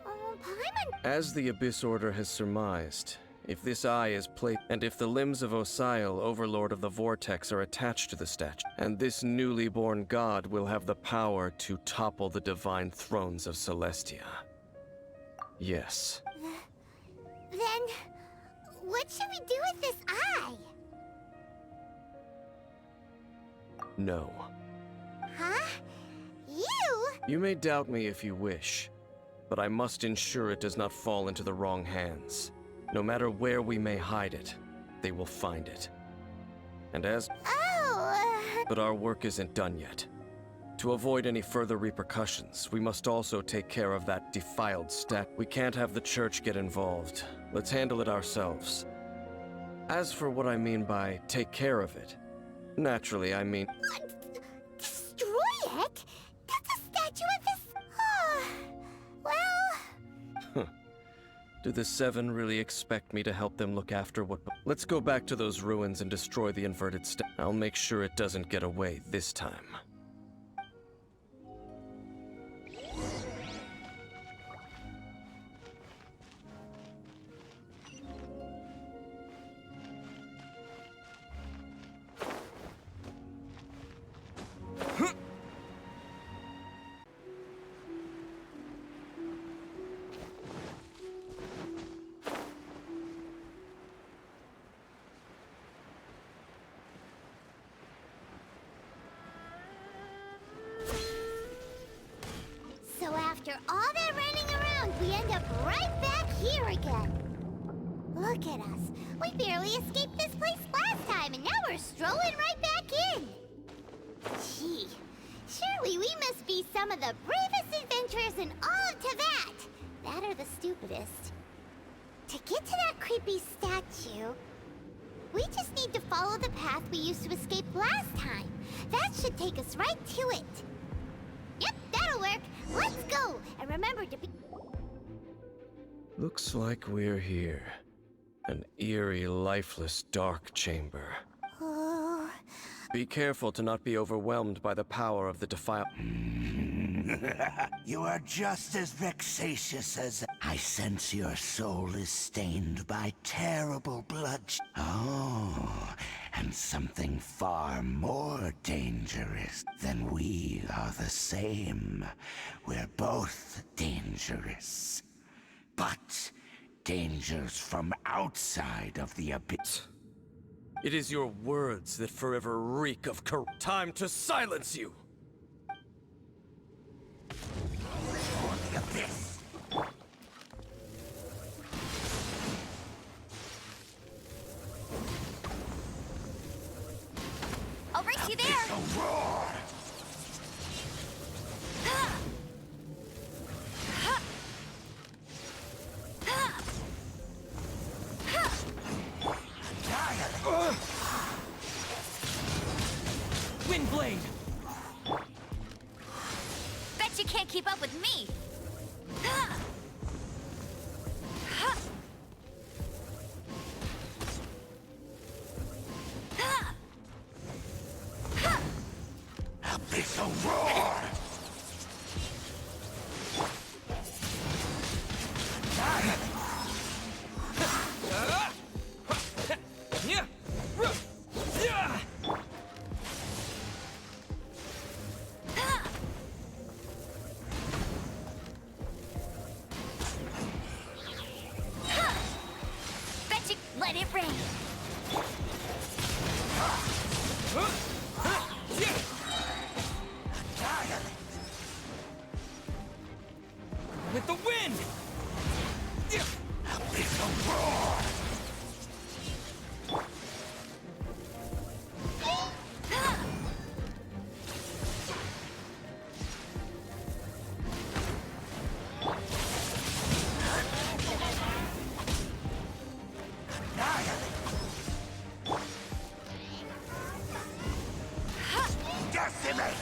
Oh, Paimon... As the Abyss Order has surmised, if this eye is placed, and if the limbs of Osial, Overlord of the Vortex, are attached to the statue, and this newly born god will have the power to topple the divine thrones of Celestia. Yes. Then... what should we do with this eye? No. Huh? You? You may doubt me if you wish, but I must ensure it does not fall into the wrong hands. No matter where we may hide it, they will find it. And as... Oh, But our work isn't done yet. To avoid any further repercussions, we must also take care of that defiled stat. We can't have the church get involved. Let's handle it ourselves. As for what I mean by take care of it, naturally I mean... Destroy it? That's a statue of this... Oh, well... Do the Seven really expect me to help them look after what... Let's go back to those ruins and destroy the inverted statue. I'll make sure it doesn't get away this time. So after all that running around, we end up right back here again. Look at us. We barely escaped this place last time, and now we're strolling right back in. Gee, surely we must be some of the bravest adventurers in all of Teyvat. That or the stupidest. To get to that creepy statue, we just need to follow the path we used to escape last time. That should take us right to it. Yep, that'll work. Let's go! And remember to be... Looks like we're here. An eerie, lifeless, dark chamber. Oh... Be careful to not be overwhelmed by the power of the defile. You are just as vexatious as I sense your soul is stained by terrible bloodshed. Oh, and something far more dangerous than we are the same. We're both dangerous. But dangers from outside of the abyss. It is your words that forever reek of time to silence you! For the abyss. I'll race you there! A roar! Windblade! Bet you can't keep up with me! Abyssal roar! Bet you let it rain! With the wind! Abyssal roar! Decimate!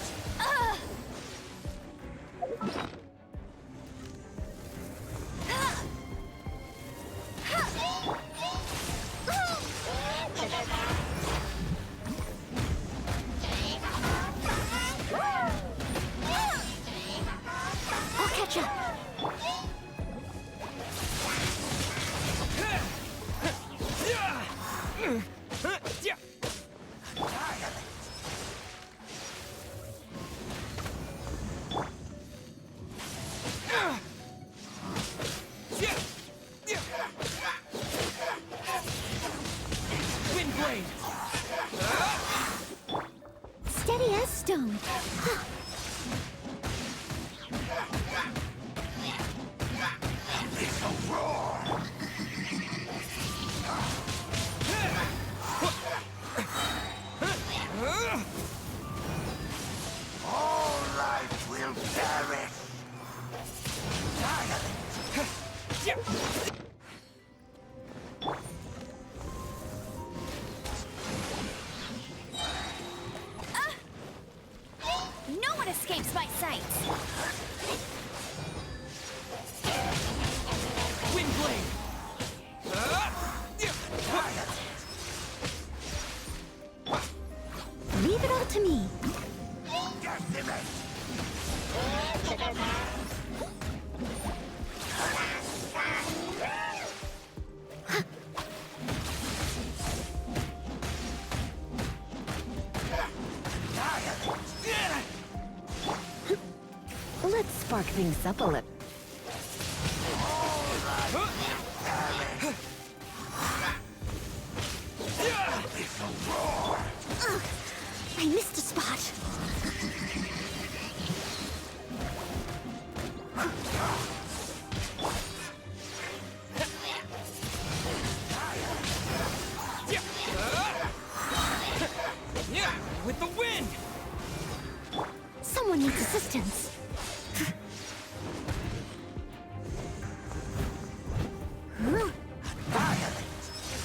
I'll catch up! Windblade! Steady as stone. Abyssal roar! All life will perish! No one escapes my sight! Windblade! Leave it all to me. Decimate! Let's spark things up a little. Abyssal roar! Ugh, I missed a spot. With the wind! Someone needs assistance. Huh?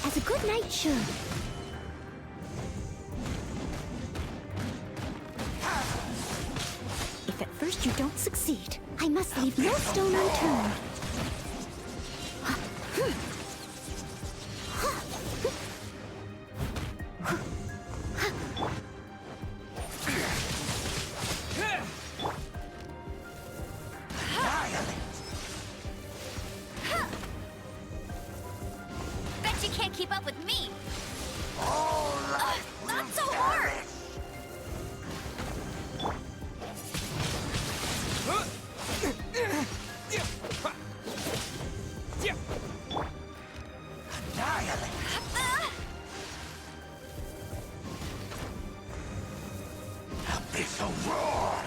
As a good knight should. If at first you don't succeed, I must leave no stone unturned. Roar!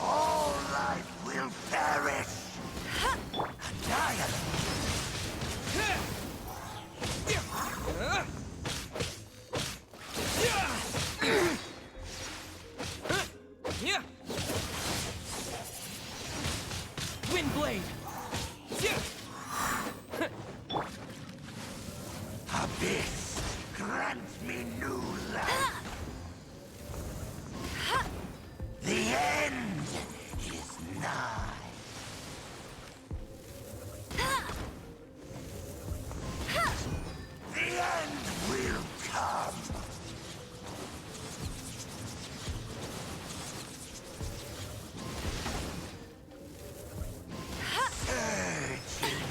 All life will perish! Annihilate! Windblade! Abyss, grant me new life! The end is nigh. The end will come.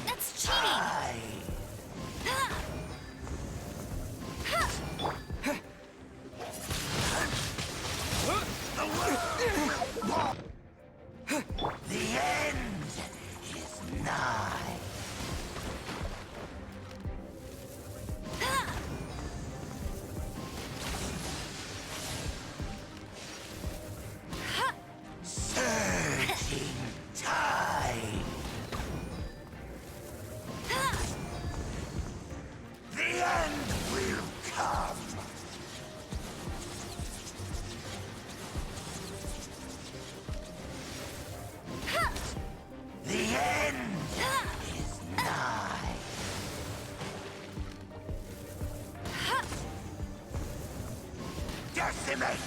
That's cheating! I The end is nigh. Surging tide. The end will come. The end is nigh. Decimate!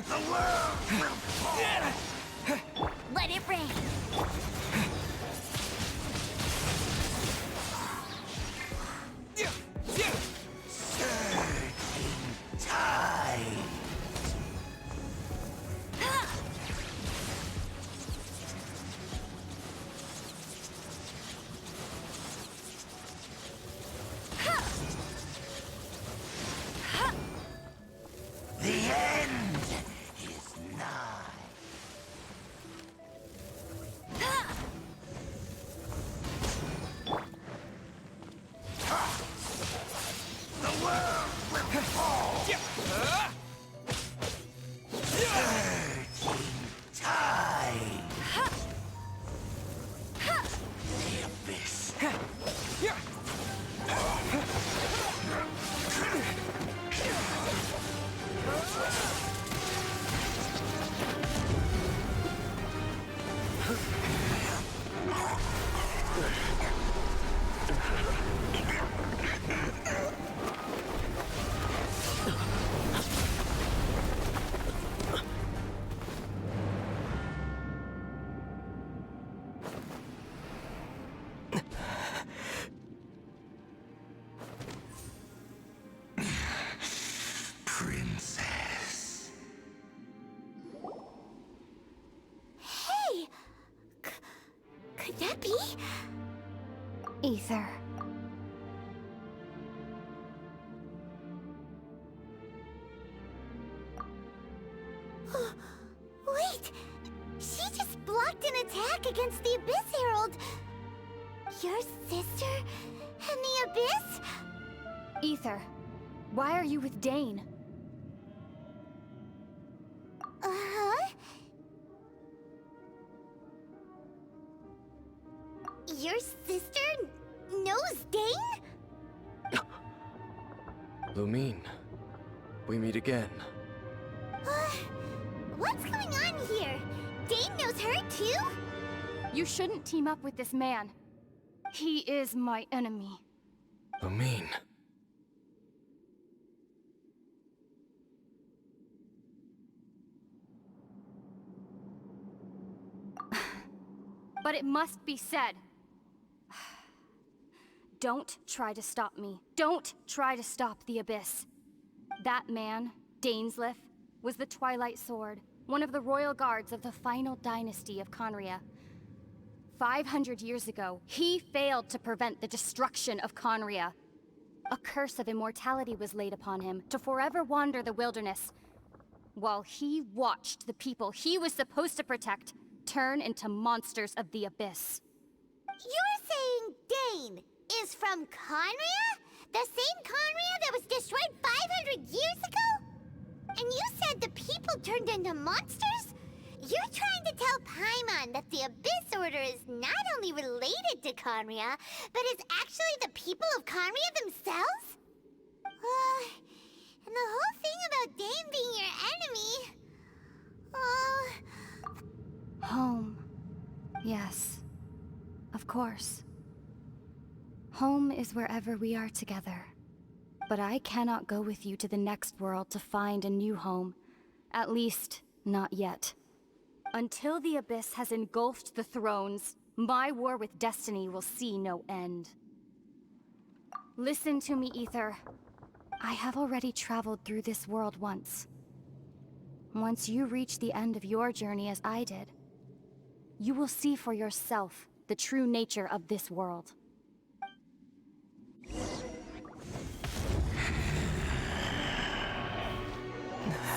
The world will fall! Let it rain! Surging tide! The end is nigh. The world will fall! Surging tide! The abyss! Princess. Hey! Could that be? Ether. Wait! She just blocked an attack against the Abyss Herald! Your sister and the Abyss? Ether. Why are you with Dane? Uh-huh. Your sister knows Dane? Lumine, we meet again. What's going on here? Dane knows her too? You shouldn't team up with this man. He is my enemy. Lumine. But it must be said. Don't try to stop me. Don't try to stop the Abyss. That man, Dainsleif, was the Twilight Sword, one of the royal guards of the final dynasty of Conria. 500 years ago, he failed to prevent the destruction of Conria. A curse of immortality was laid upon him to forever wander the wilderness. while he watched the people he was supposed to protect turn into monsters of the abyss. You're saying Dane is from Conria? The same Conria that was destroyed 500 years ago? And you said the people turned into monsters? You're trying to tell Paimon that the Abyss Order is not only related to Conria, but is actually the people of Conria themselves? And the whole thing about Dane being your enemy... Home. Yes. Of course. Home is wherever we are together. But I cannot go with you to the next world to find a new home. At least, not yet. Until the Abyss has engulfed the thrones, my war with destiny will see no end. Listen to me, Ether. I have already traveled through this world once. Once you reach the end of your journey as I did, you will see for yourself the true nature of this world.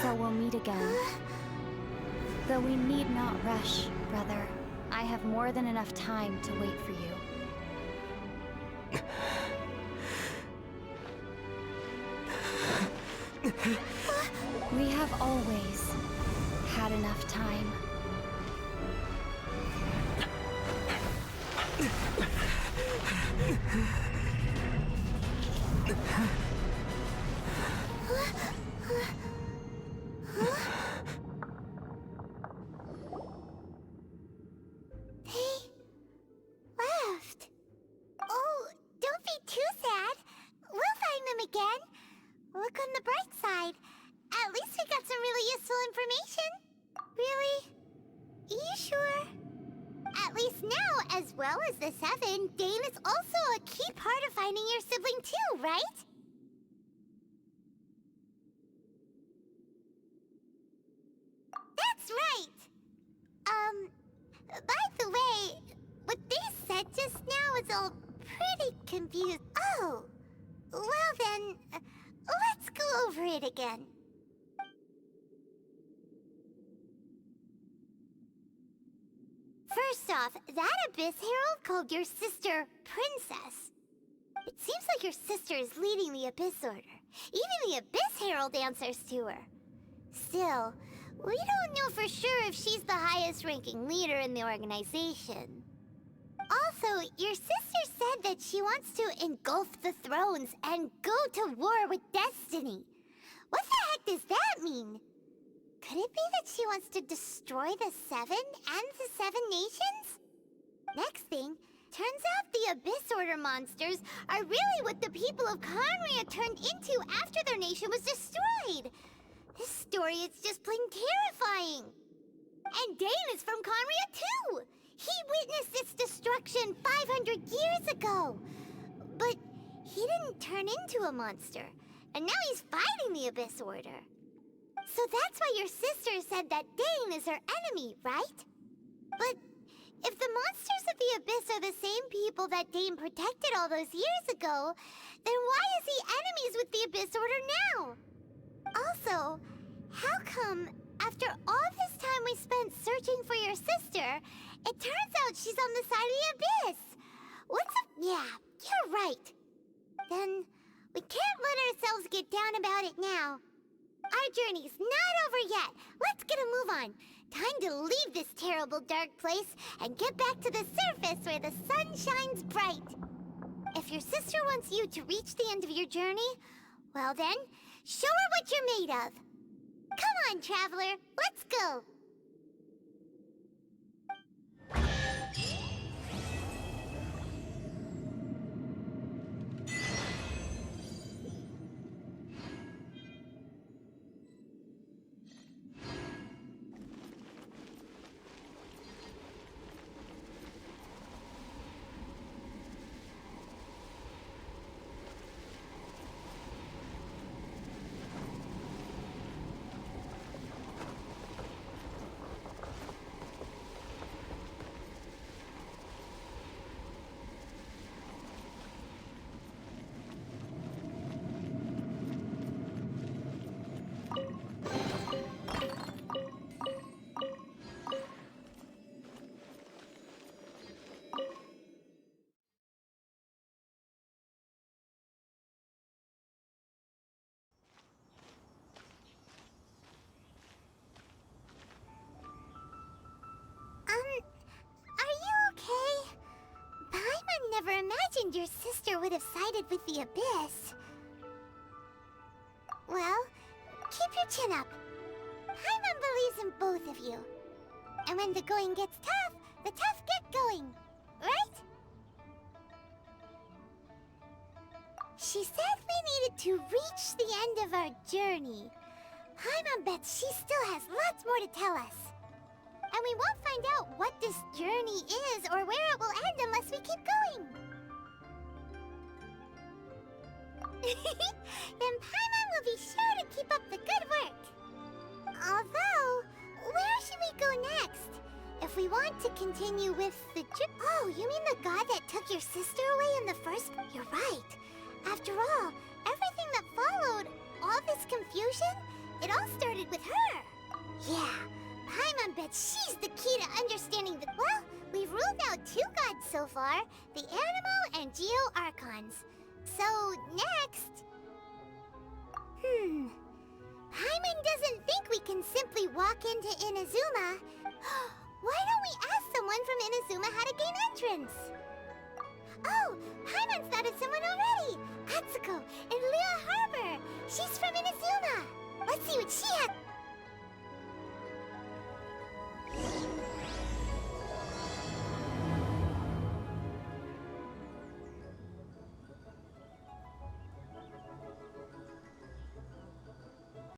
So we'll meet again. Though we need not rush, brother. I have more than enough time to wait for you. We have always had enough time. Look on the bright side. At least we got some really useful information. Really? You sure? At least now, as well as the Seven, Dane is also a key part of finding your sibling too, right? That's right! By the way, what they said just now is all pretty confused. Oh! Well then, let's go over it again. First off, that Abyss Herald called your sister Princess. It seems like your sister is leading the Abyss Order. Even the Abyss Herald answers to her. Still, we don't know for sure if she's the highest-ranking leader in the organization. Also, your sister said that she wants to engulf the thrones and go to war with destiny. What the heck does that mean? Could it be that she wants to destroy the Seven and the Seven Nations? Next thing, turns out the Abyss Order monsters are really what the people of Conria turned into after their nation was destroyed. This story is just plain terrifying. And Dane is from Conria too! He witnessed its destruction 500 years ago! But he didn't turn into a monster, and now he's fighting the Abyss Order. So that's why your sister said that Dane is her enemy, right? But if the monsters of the Abyss are the same people that Dane protected all those years ago, then why is he enemies with the Abyss Order now? Also, how come, after all this time we spent searching for your sister, it turns out she's on the side of the Abyss? Yeah, you're right. Then, we can't let ourselves get down about it now. Our journey's not over yet. Let's get a move on. Time to leave this terrible dark place and get back to the surface where the sun shines bright. If your sister wants you to reach the end of your journey, well then, show her what you're made of. Come on, traveler, let's go. imagined your sister would have sided with the Abyss. Well, keep your chin up. Paimon believes in both of you. And when the going gets tough, the tough get going. Right? She said we needed to reach the end of our journey. Paimon bets she still has lots more to tell us. And we won't find out what this journey is or where it will end unless we keep going. Then Paimon will be sure to keep up the good work. Although, where should we go next? If we want to continue with the Oh, you mean the god that took your sister away in the first... You're right. After all, everything that followed, all this confusion, it all started with her. Yeah, Paimon bets she's the key to understanding the... Well, we've ruled out 2 gods so far, the Animal and Geo Archons. So, next... Paimon doesn't think we can simply walk into Inazuma. Why don't we ask someone from Inazuma how to gain entrance? Oh, Paimon's thought of someone already! Atsuko in Lua Harbor! She's from Inazuma! Let's see what she has...